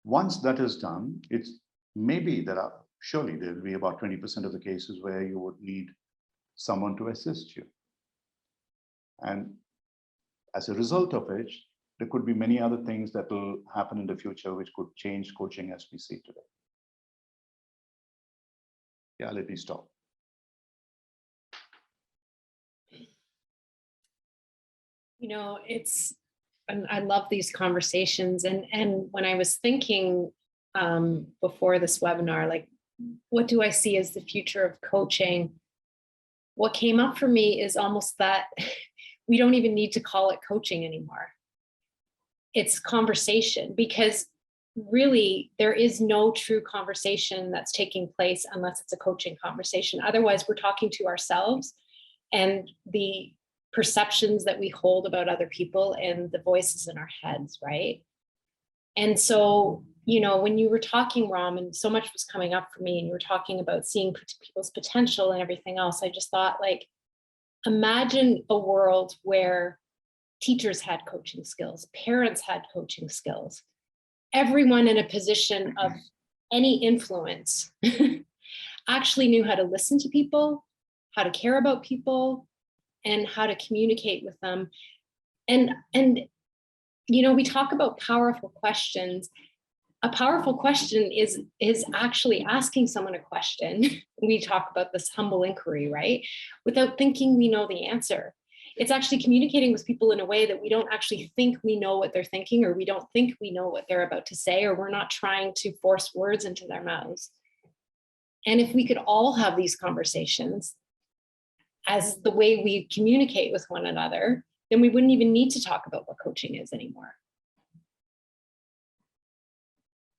once that is done, it's maybe surely there will be about 20% of the cases where you would need someone to assist you. And as a result of it, there could be many other things that will happen in the future which could change coaching as we see today. Yeah, let me stop. You know, and I love these conversations. And when I was thinking before this webinar, like, what do I see as the future of coaching? What came up for me is almost that we don't even need to call it coaching anymore. It's conversation, because really there is no true conversation that's taking place unless it's a coaching conversation. Otherwise, we're talking to ourselves and the perceptions that we hold about other people and the voices in our heads, right? And so you know, when you were talking, Ram, and so much was coming up for me, and you were talking about seeing people's potential and everything else, I just thought, like, imagine a world where teachers had coaching skills, parents had coaching skills, everyone in a position of any influence actually knew how to listen to people, how to care about people, and how to communicate with them. And you know, we talk about powerful questions. A powerful question is actually asking someone a question. We talk about this humble inquiry, right? Without thinking we know the answer. It's actually communicating with people in a way that we don't actually think we know what they're thinking, or we don't think we know what they're about to say, or we're not trying to force words into their mouths. And if we could all have these conversations as the way we communicate with one another, then we wouldn't even need to talk about what coaching is anymore.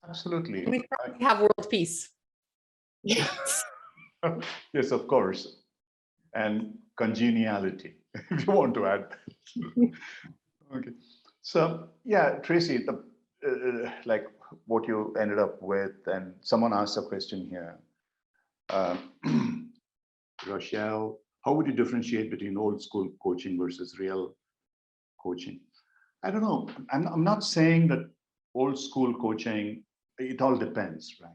Absolutely. We probably have world peace. Yes. Yes, of course. And congeniality, if you want to add. Okay. So, yeah, Tracy, like what you ended up with, and someone asked a question here. Rochelle, how would you differentiate between old school coaching versus real coaching? I don't know. I'm not saying that old school coaching, it all depends, right?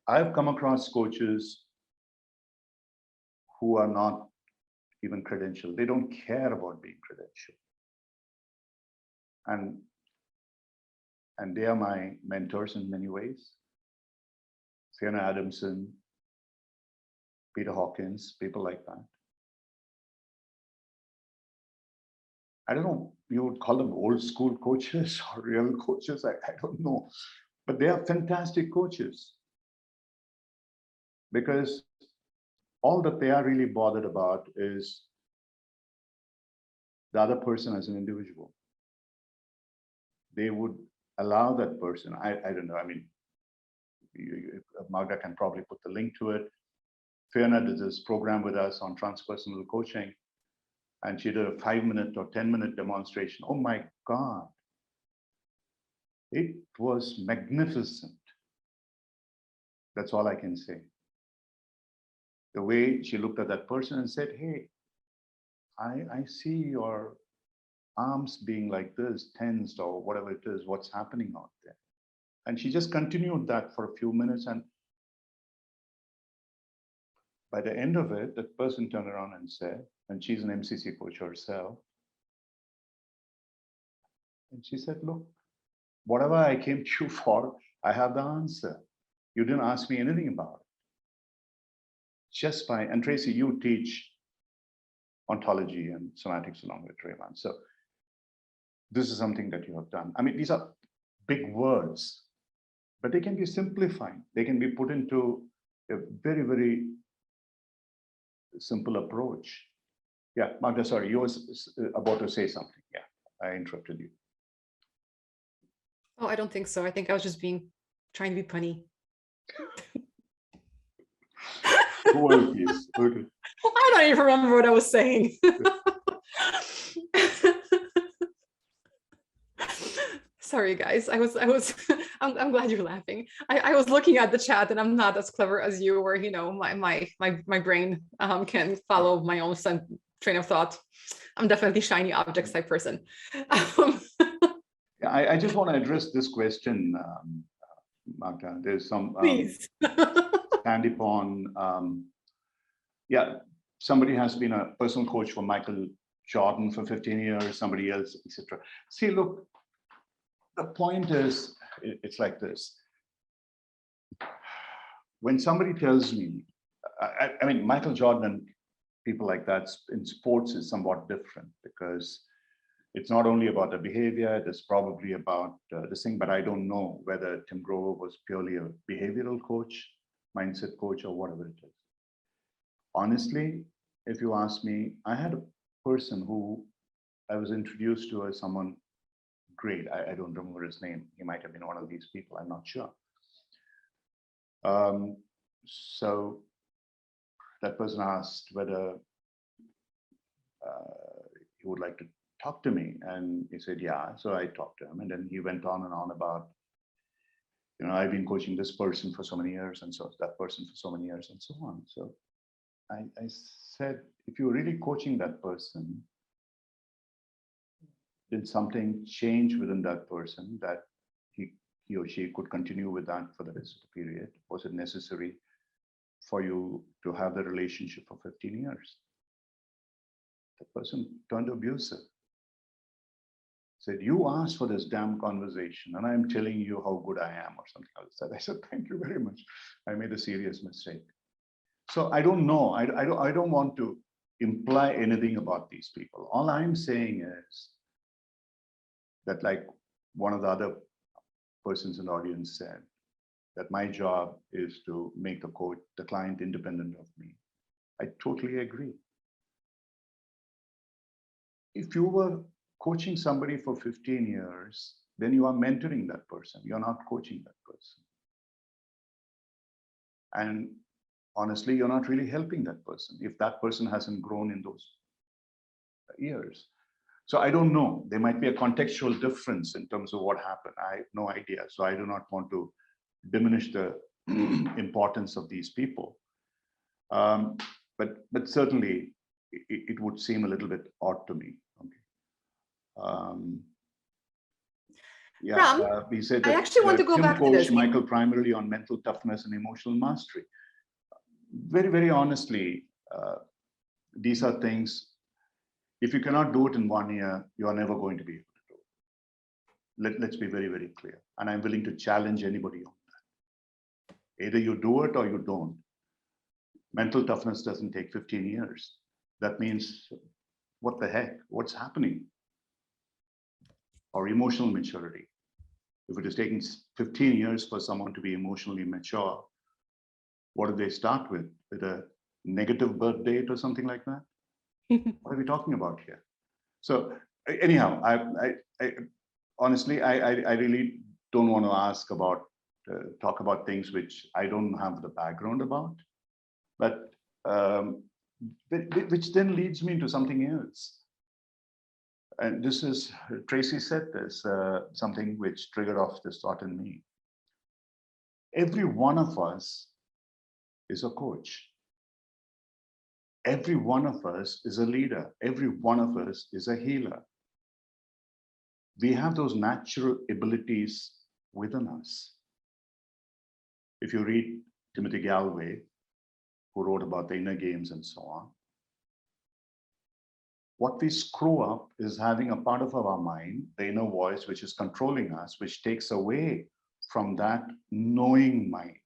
I've come across coaches who are not even credentialed. They don't care about being credentialed. And they are my mentors in many ways. Fiona Adamson, Peter Hawkins, people like that. I don't know, you would call them old school coaches or real coaches, I don't know. But they are fantastic coaches, because all that they are really bothered about is the other person as an individual. They would allow that person, I don't know, I mean, Magda can probably put the link to it. Fiona did this program with us on transpersonal coaching, and she did a 5-minute or 10-minute demonstration. Oh my God. It was magnificent. That's all I can say. The way she looked at that person and said, hey, I see your arms being like this, tensed or whatever it is, what's happening out there. And she just continued that for a few minutes. And by the end of it, that person turned around and said, and she's an MCC coach herself, and she said, look, whatever I came to you for, I have the answer. You didn't ask me anything about it. Just by, and Tracy, you teach ontology and somatics along with Raymond. So this is something that you have done. I mean, these are big words, but they can be simplified. They can be put into a very, very simple approach. Yeah, Magda, sorry, you were about to say something. Yeah, I interrupted you. Oh, I don't think so. I think I was just trying to be punny. Please. Okay. I don't even remember what I was saying. Sorry, guys. I'm glad you're laughing. I was looking at the chat, and I'm not as clever as you, where, you know, my brain can follow my own train of thought. I'm definitely shiny objects type person. Yeah, I just want to address this question, Magda. There's some Please. Sandy Pond. Yeah, somebody has been a personal coach for Michael Jordan for 15 years, somebody else, etc. See, look, the point is, it's like this. When somebody tells me, I mean, Michael Jordan and people like that in sports is somewhat different, because it's not only about the behavior, it's probably about this thing, but I don't know whether Tim Grover was purely a behavioral coach, mindset coach, or whatever it is. Honestly, if you ask me, I had a person who I was introduced to as someone great. I don't remember his name. He might have been one of these people, I'm not sure. So that person asked whether he would like to talk to me. And he said, yeah. So I talked to him, and then he went on and on about, I've been coaching this person for so many years, and so that person for so many years, and so on. So I said, if you're really coaching that person, did something change within that person that he or she could continue with that for the rest of the period? Was it necessary for you to have the relationship for 15 years? The person turned abusive. Said, you asked for this damn conversation, and I'm telling you how good I am, or something like that. I said, thank you very much. I made a serious mistake. So I don't know. I don't want to imply anything about these people. All I'm saying is that, like one of the other persons in the audience said, that my job is to make the client independent of me. I totally agree. If you were coaching somebody for 15 years, then you are mentoring that person. You're not coaching that person. And honestly, you're not really helping that person if that person hasn't grown in those years. So I don't know. There might be a contextual difference in terms of what happened. I have no idea. So I do not want to diminish the importance of these people. But certainly, it would seem a little bit odd to me. Okay. Ram, we said I that actually want to go back to this. Michael primarily on mental toughness and emotional mastery. Very, very honestly, these are things, if you cannot do it in 1 year, you are never going to be able to do it. Let's be very, very clear. And I'm willing to challenge anybody on that. Either you do it or you don't. Mental toughness doesn't take 15 years. That means, what the heck? What's happening? Or emotional maturity. If it is taking 15 years for someone to be emotionally mature, what do they start with? With a negative birth date or something like that? What are we talking about here? So anyhow, I honestly, I really don't want to ask about, talk about things which I don't have the background about, but which then leads me into something else. And this is, Tracy said this, something which triggered off this thought in me. Every one of us is a coach. Every one of us is a leader. Every one of us is a healer. We have those natural abilities within us. If you read Timothy Galway, who wrote about the inner games and so on, what we screw up is having a part of our mind, the inner voice, which is controlling us, which takes away from that knowing mind,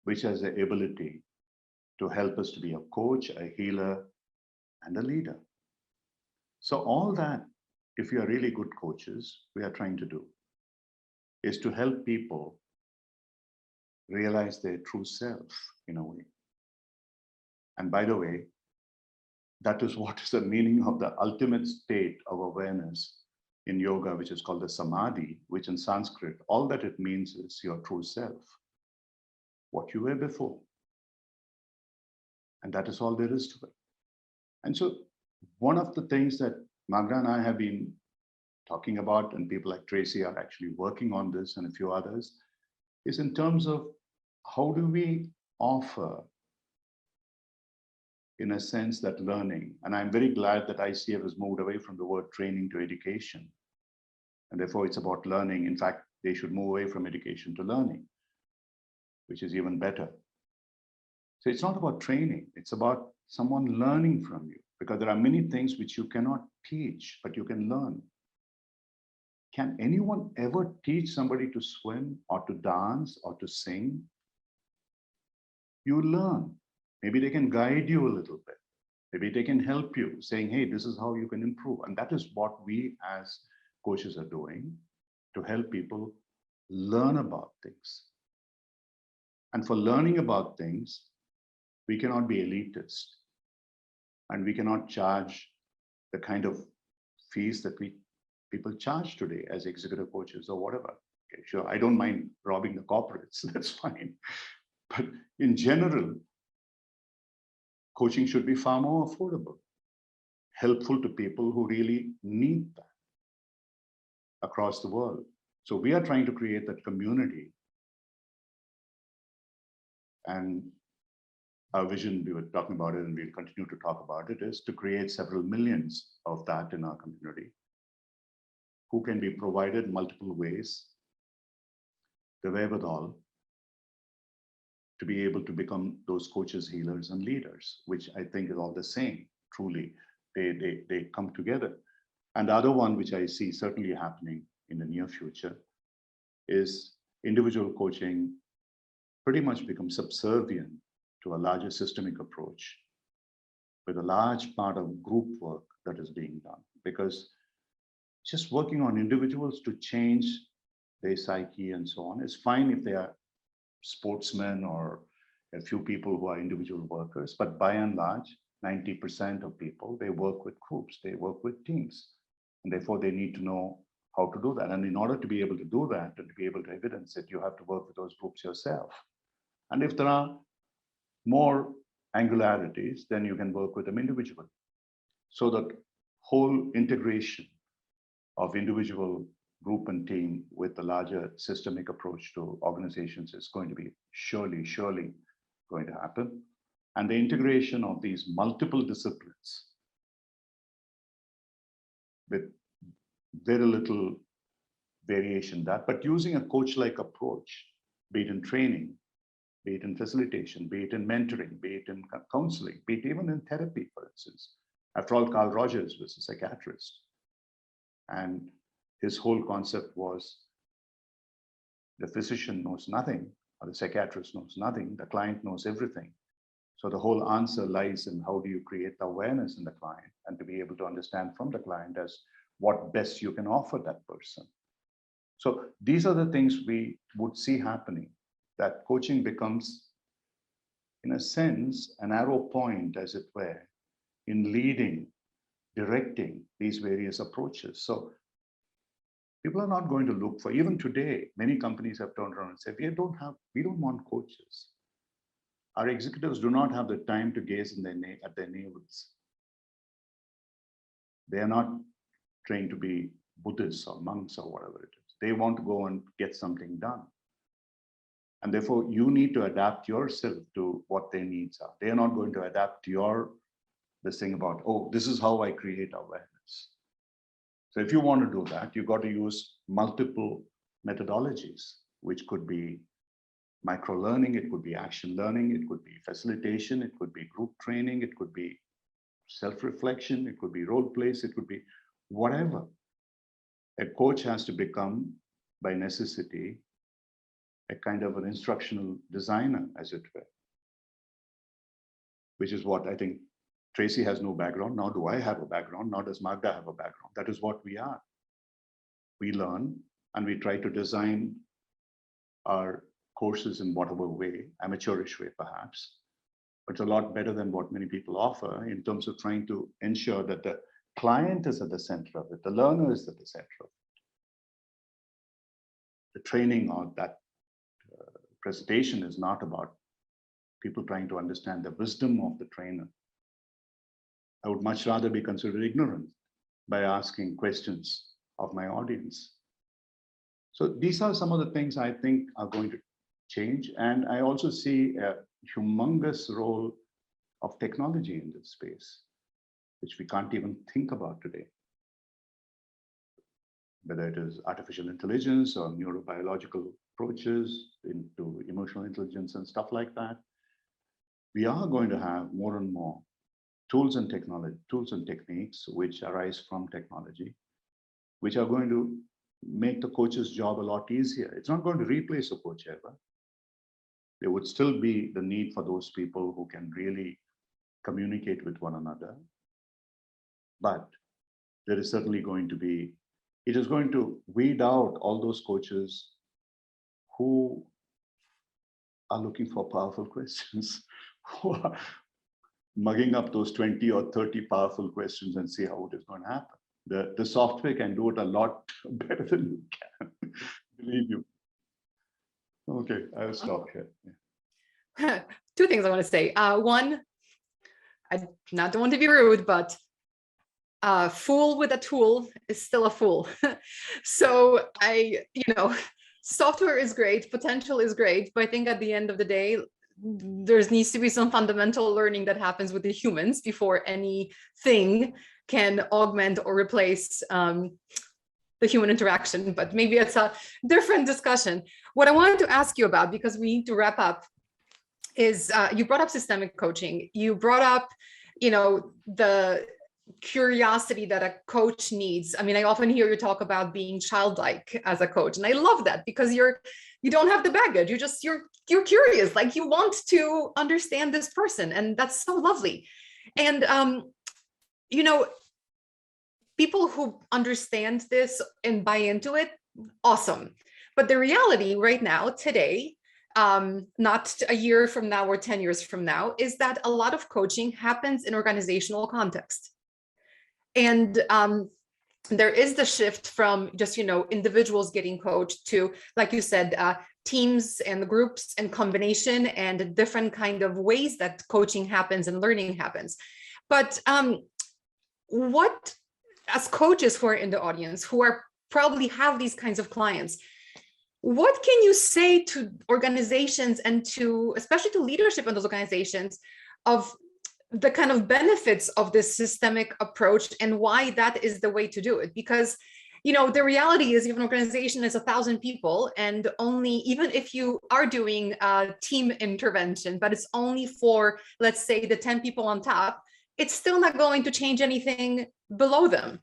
which has the ability to help us to be a coach, a healer, and a leader. So all that, if you are really good coaches, we are trying to do is to help people realize their true self in a way. And by the way, that is what is the meaning of the ultimate state of awareness in yoga, which is called the samadhi, which in Sanskrit, all that it means is your true self, what you were before. And that is all there is to it. And so one of the things that Magda and I have been talking about, and people like Tracy are actually working on this and a few others, is in terms of how do we offer, in a sense, that learning. And I'm very glad that ICF has moved away from the word training to education. And therefore it's about learning. In fact, they should move away from education to learning, which is even better. So it's not about training, it's about someone learning from you, because there are many things which you cannot teach, but you can learn. Can anyone ever teach somebody to swim or to dance or to sing? You learn. Maybe they can guide you a little bit. Maybe they can help you, saying, hey, this is how you can improve. And that is what we as coaches are doing, to help people learn about things. And for learning about things, we cannot be elitist. And we cannot charge the kind of fees that people charge today as executive coaches or whatever. Okay, sure, I don't mind robbing the corporates, that's fine. But in general, coaching should be far more affordable. helpful to people who really need that across the world. So we are trying to create that community. And our vision, we were talking about it and we'll continue to talk about it, is to create several millions of that in our community, who can be provided multiple ways, the wherewithal to be able to become those coaches, healers, and leaders, which I think is all the same, truly. They come together. And the other one, which I see certainly happening in the near future, is individual coaching pretty much becomes subservient to a larger systemic approach with a large part of group work that is being done. Because just working on individuals to change their psyche and so on is fine if they are sportsmen or a few people who are individual workers, but by and large, 90% of people, they work with groups, they work with teams, and therefore they need to know how to do that. And in order to be able to do that and to be able to evidence it, you have to work with those groups yourself. And if there are more angularities, then you can work with them individually. So that whole integration of individual, group, and team with the larger systemic approach to organizations is going to be surely going to happen. And the integration of these multiple disciplines with very little variation that, but using a coach-like approach, be it in training, be it in facilitation, be it in mentoring, be it in counseling, be it even in therapy, for instance. After all, Carl Rogers was a psychiatrist. And his whole concept was the physician knows nothing, or the psychiatrist knows nothing, the client knows everything. So the whole answer lies in how do you create the awareness in the client and to be able to understand from the client as what best you can offer that person. So these are the things we would see happening, that coaching becomes, in a sense, an arrow point, as it were, in leading, directing these various approaches. So people are not going to look for, even today, many companies have turned around and said, we don't want coaches. Our executives do not have the time to gaze in at their navels. They are not trained to be Buddhists or monks or whatever it is. They want to go and get something done. And therefore, you need to adapt yourself to what their needs are. They are not going to adapt to this thing about, oh, this is how I create awareness. So if you want to do that, you've got to use multiple methodologies, which could be micro-learning, it could be action learning, it could be facilitation, it could be group training, it could be self-reflection, it could be role plays, it could be whatever. A coach has to become, by necessity, a kind of an instructional designer, as it were, which is what I think Tracy has no background, nor do I have a background, nor does Magda have a background. That is what we are. We learn and we try to design our courses in whatever way, amateurish way perhaps, but it's a lot better than what many people offer in terms of trying to ensure that the client is at the center of it, the learner is at the center of it. The training or that presentation is not about people trying to understand the wisdom of the trainer. I would much rather be considered ignorant by asking questions of my audience. So these are some of the things I think are going to change. And I also see a humongous role of technology in this space, which we can't even think about today. Whether it is artificial intelligence or neurobiological approaches into emotional intelligence and stuff like that, we are going to have more and more tools and techniques which arise from technology, which are going to make the coach's job a lot easier. It's not going to replace a coach ever. There would still be the need for those people who can really communicate with one another. But there is certainly going to be, it is going to weed out all those coaches who are looking for powerful questions, who are mugging up those 20 or 30 powerful questions and see how it is going to happen. The software can do it a lot better than you can, believe you. Okay, I'll stop here. Yeah. Two things I want to say. One, I not the one to be rude, but fool with a tool is still a fool. So software is great, potential is great, but I think at the end of the day, there needs to be some fundamental learning that happens with the humans before anything can augment or replace the human interaction. But maybe it's a different discussion. What I wanted to ask you about, because we need to wrap up, is you brought up systemic coaching. You brought up, the curiosity that a coach needs. I mean, I often hear you talk about being childlike as a coach, and I love that, because you don't have the baggage. You're curious, like you want to understand this person, and that's so lovely. And people who understand this and buy into it, awesome. But the reality right now, today, not a year from now or 10 years from now, is that a lot of coaching happens in organizational context. And there is the shift from just, individuals getting coached to, like you said, teams and groups and combination and different kind of ways that coaching happens and learning happens. But what, as coaches who are in the audience, who are probably have these kinds of clients, what can you say to organizations and especially to leadership in those organizations, of the kind of benefits of this systemic approach and why that is the way to do it? Because, the reality is, if an organization is 1,000 people, and only, even if you are doing team intervention, but it's only for, let's say, the 10 people on top, it's still not going to change anything below them.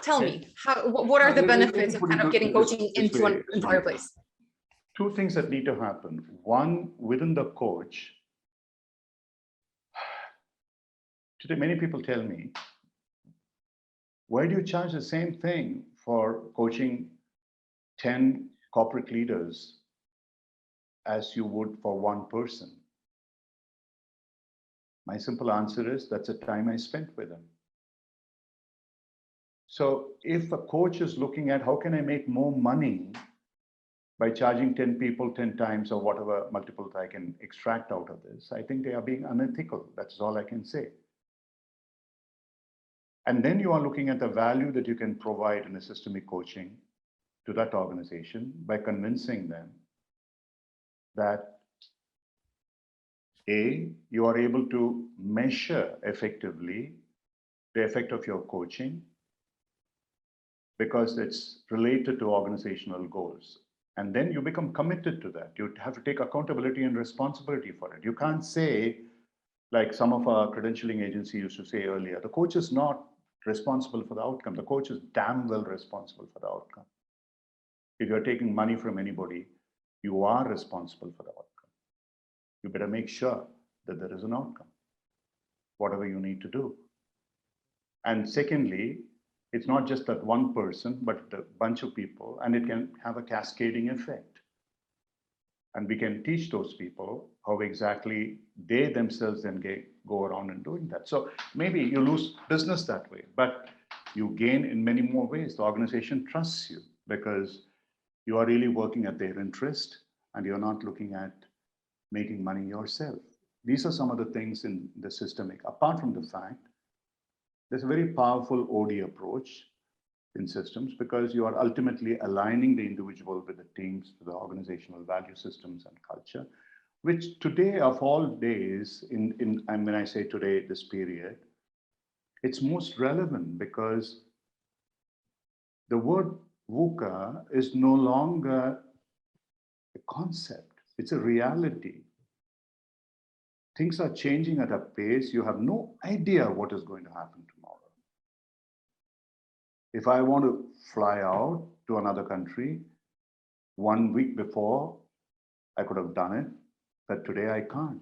Tell me, what are the benefits of kind of getting coaching into an entire place? Two things that need to happen. One, within the coach, today many people tell me, why do you charge the same thing for coaching 10 corporate leaders as you would for one person? My simple answer is, that's the time I spent with them. So if a coach is looking at how can I make more money by charging 10 people 10 times or whatever multiples I can extract out of this, I think they are being unethical. That's all I can say. And then you are looking at the value that you can provide in a systemic coaching to that organization by convincing them that you are able to measure effectively the effect of your coaching because it's related to organizational goals. And then you become committed to that. You have to take accountability and responsibility for it. You can't say, like some of our credentialing agency used to say earlier, the coach is not responsible for the outcome. The coach is damn well responsible for the outcome. If you're taking money from anybody, you are responsible for the outcome. You better make sure that there is an outcome, whatever you need to do. And secondly, it's not just that one person, but a bunch of people, and it can have a cascading effect. And we can teach those people how exactly they themselves then go around and doing that. So maybe you lose business that way, but you gain in many more ways. The organization trusts you because you are really working at their interest and you're not looking at making money yourself. These are some of the things in the systemic, apart from the fact there's a very powerful OD approach in systems because you are ultimately aligning the individual with the teams, to the organizational value systems and culture, which today of all days, and when I say today, this period, it's most relevant because the word VUCA is no longer a concept, it's a reality. Things are changing at a pace, you have no idea what is going to happen tomorrow. If I want to fly out to another country, 1 week before, I could have done it, but today I can't.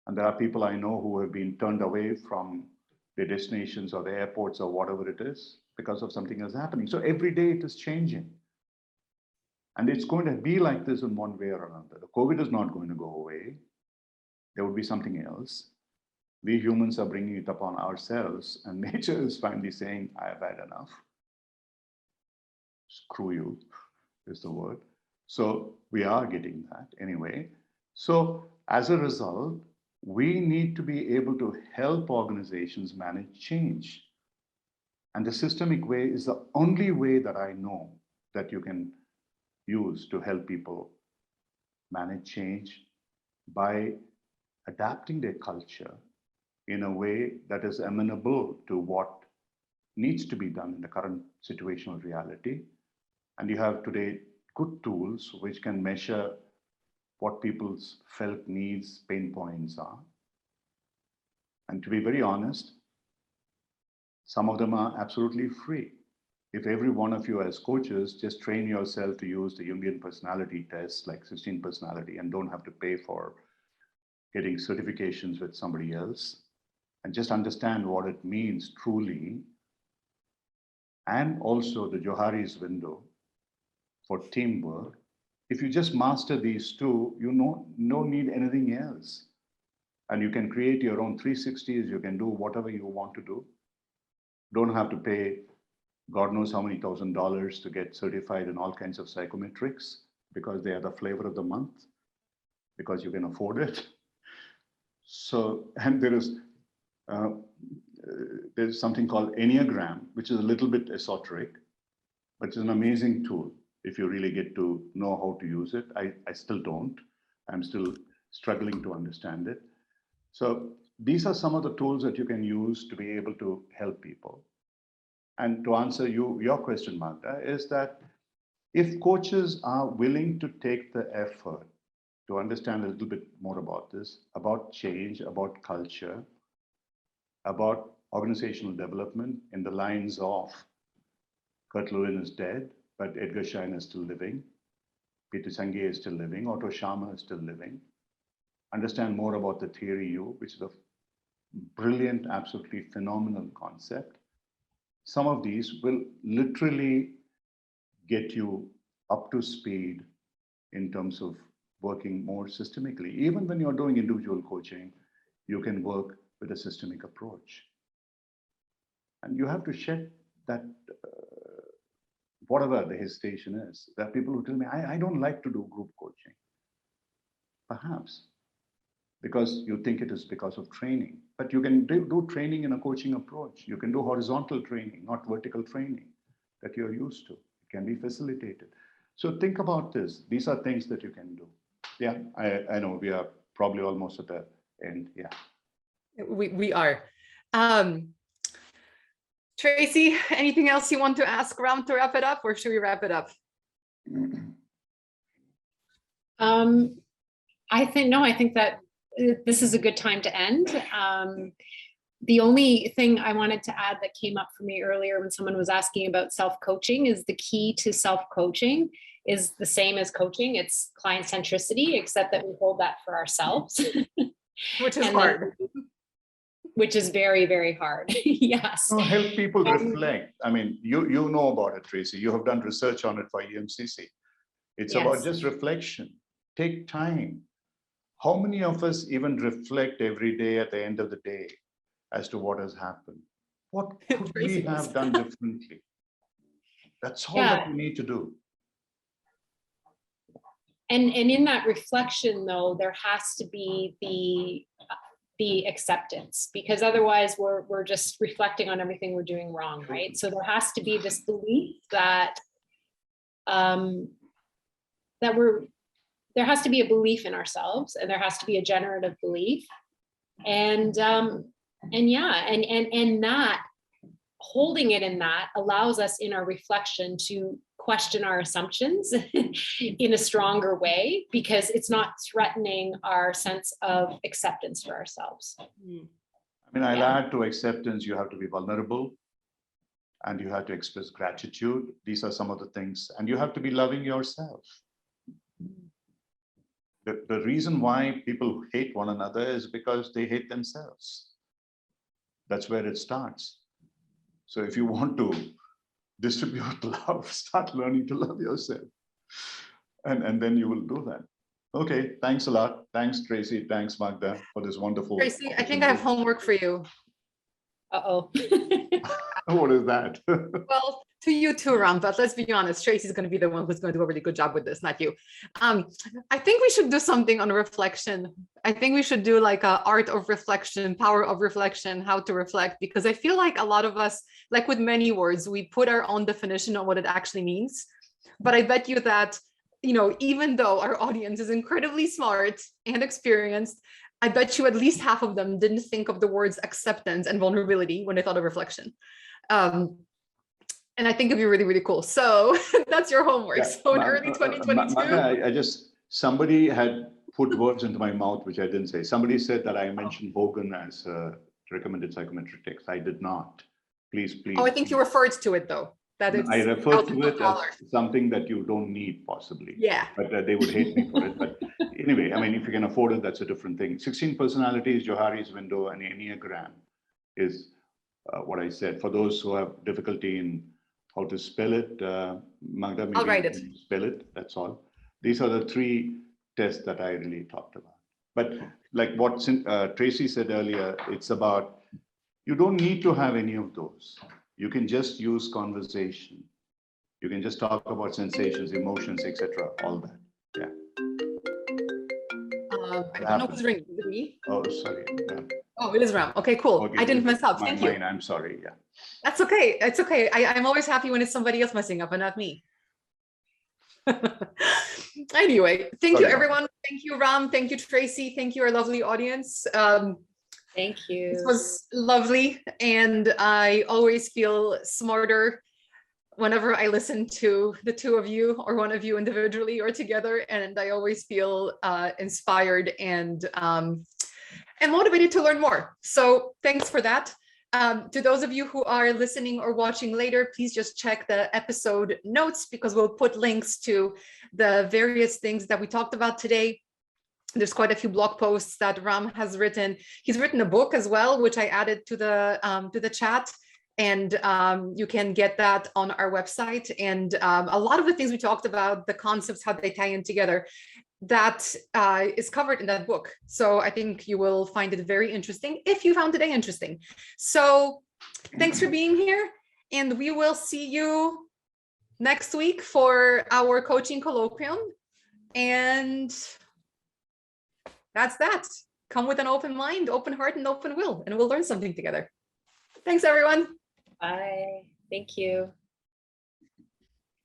And there are people I know who have been turned away from their destinations or the airports or whatever it is because of something else happening. So every day it is changing. And it's going to be like this in one way or another. The COVID is not going to go away. There will be something else. We humans are bringing it upon ourselves, and nature is finally saying, I have had enough. Screw you, is the word. So we are getting that anyway. So as a result, we need to be able to help organizations manage change. And the systemic way is the only way that I know that you can use to help people manage change, by adapting their culture in a way that is amenable to what needs to be done in the current situational reality. And you have today good tools which can measure what people's felt needs, pain points are. And to be very honest, some of them are absolutely free. If every one of you as coaches just train yourself to use the Jungian personality test, like 16 personality, and don't have to pay for getting certifications with somebody else, and just understand what it means truly, and also the Johari's window for teamwork. If you just master these two, you don't need anything else. And you can create your own 360s, you can do whatever you want to do. Don't have to pay God knows how many $1,000s to get certified in all kinds of psychometrics, because they are the flavor of the month, because you can afford it. So, and there's something called Enneagram, which is a little bit esoteric, but it's an amazing tool if you really get to know how to use it. I still don't. I'm still struggling to understand it. So these are some of the tools that you can use to be able to help people. And to answer your question, Magda, is that if coaches are willing to take the effort to understand a little bit more about this, about change, about culture, about organizational development in the lines of Kurt Lewin is dead, but Edgar Schein is still living, Peter Senge is still living, Otto Scharmer is still living, understand more about the theory U, which is a brilliant, absolutely phenomenal concept. Some of these will literally get you up to speed in terms of working more systemically. Even when you're doing individual coaching, you can work with a systemic approach. And you have to shed that, whatever the hesitation is. There are people who tell me, I don't like to do group coaching. Perhaps because you think it is because of training. But you can do training in a coaching approach. You can do horizontal training, not vertical training that you're used to. It can be facilitated. So think about this. These are things that you can do. Yeah, I know we are probably almost at the end. Yeah. We are. Tracy, anything else you want to ask Ram to wrap it up, or should we wrap it up? I think that this is a good time to end. The only thing I wanted to add that came up for me earlier when someone was asking about self-coaching is the key to self-coaching is the same as coaching. It's client centricity, except that we hold that for ourselves. Which is hard. Which is very, very hard. Yes. No, help people reflect. I mean, you know about it, Tracy. You have done research on it for EMCC. It's about just reflection. Take time. How many of us even reflect every day at the end of the day as to what has happened? What could we have done differently? That's all that we need to do. And in that reflection, though, there has to be the acceptance, because otherwise we're just reflecting on everything we're doing wrong, right? So there has to be this belief that there has to be a belief in ourselves, and there has to be a generative belief, and that holding it in that allows us in our reflection to question our assumptions in a stronger way, because it's not threatening our sense of acceptance for ourselves. I mean, I'll add to acceptance, you have to be vulnerable, and you have to express gratitude. These are some of the things, and you have to be loving yourself. The reason why people hate one another is because they hate themselves. That's where it starts. So if you want to distribute love, start learning to love yourself. And then you will do that. Okay, thanks a lot. Thanks, Tracy. Thanks, Magda, for this wonderful. Tracy, I think I have homework for you. Uh-oh. What is that? Well, To you too, Ram, but let's be honest, Tracy's going to be the one who's going to do a really good job with this, not you. I think we should do something on reflection. I think we should do like a art of reflection, power of reflection, how to reflect, because I feel like a lot of us, like with many words, we put our own definition on what it actually means. But I bet you that, you know, even though our audience is incredibly smart and experienced, I bet you at least half of them didn't think of the words acceptance and vulnerability when they thought of reflection. And I think it'd be really, really cool. So that's your homework. Yeah. So in early 2022. Magda, somebody had put words into my mouth, which I didn't say. Somebody said that I mentioned Hogan as a recommended psychometric text. I did not. Please. Oh, I think you referred to it though. That it's I referred to it as something that you don't need possibly. Yeah. But they would hate me for it. But anyway, I mean, if you can afford it, that's a different thing. 16 personalities, Johari's window, and Enneagram is what I said. For those who have difficulty in how to spell it, Magda, maybe I'll write it. Spell it, that's all. These are the 3 tests that I really talked about. But like what Tracy said earlier, it's about, you don't need to have any of those. You can just use conversation. You can just talk about sensations, emotions, etc. All that. Yeah. I don't know who's ringing. Is it me? Oh, sorry. Yeah. Oh, it is Ram. Okay, cool. Okay, I didn't mess up. Thank you. I'm sorry. Yeah. That's okay. It's okay. I'm always happy when it's somebody else messing up and not me. Anyway, thank you, everyone. Thank you, Ram. Thank you, Tracy. Thank you, our lovely audience. Thank you. This was lovely. And I always feel smarter whenever I listen to the 2 of you or one of you individually or together. And I always feel inspired and motivated to learn more. So thanks for that. To those of you who are listening or watching later, please just check the episode notes because we'll put links to the various things that we talked about today. There's quite a few blog posts that Ram has written. He's written a book as well, which I added to the chat. And you can get that on our website. And a lot of the things we talked about, the concepts, how they tie in together, that is covered in that book. So I think you will find it very interesting if you found today interesting. So thanks for being here. And we will see you next week for our coaching colloquium. And that's that. Come with an open mind, open heart, and open will, and we'll learn something together. Thanks, everyone. Bye. Thank you.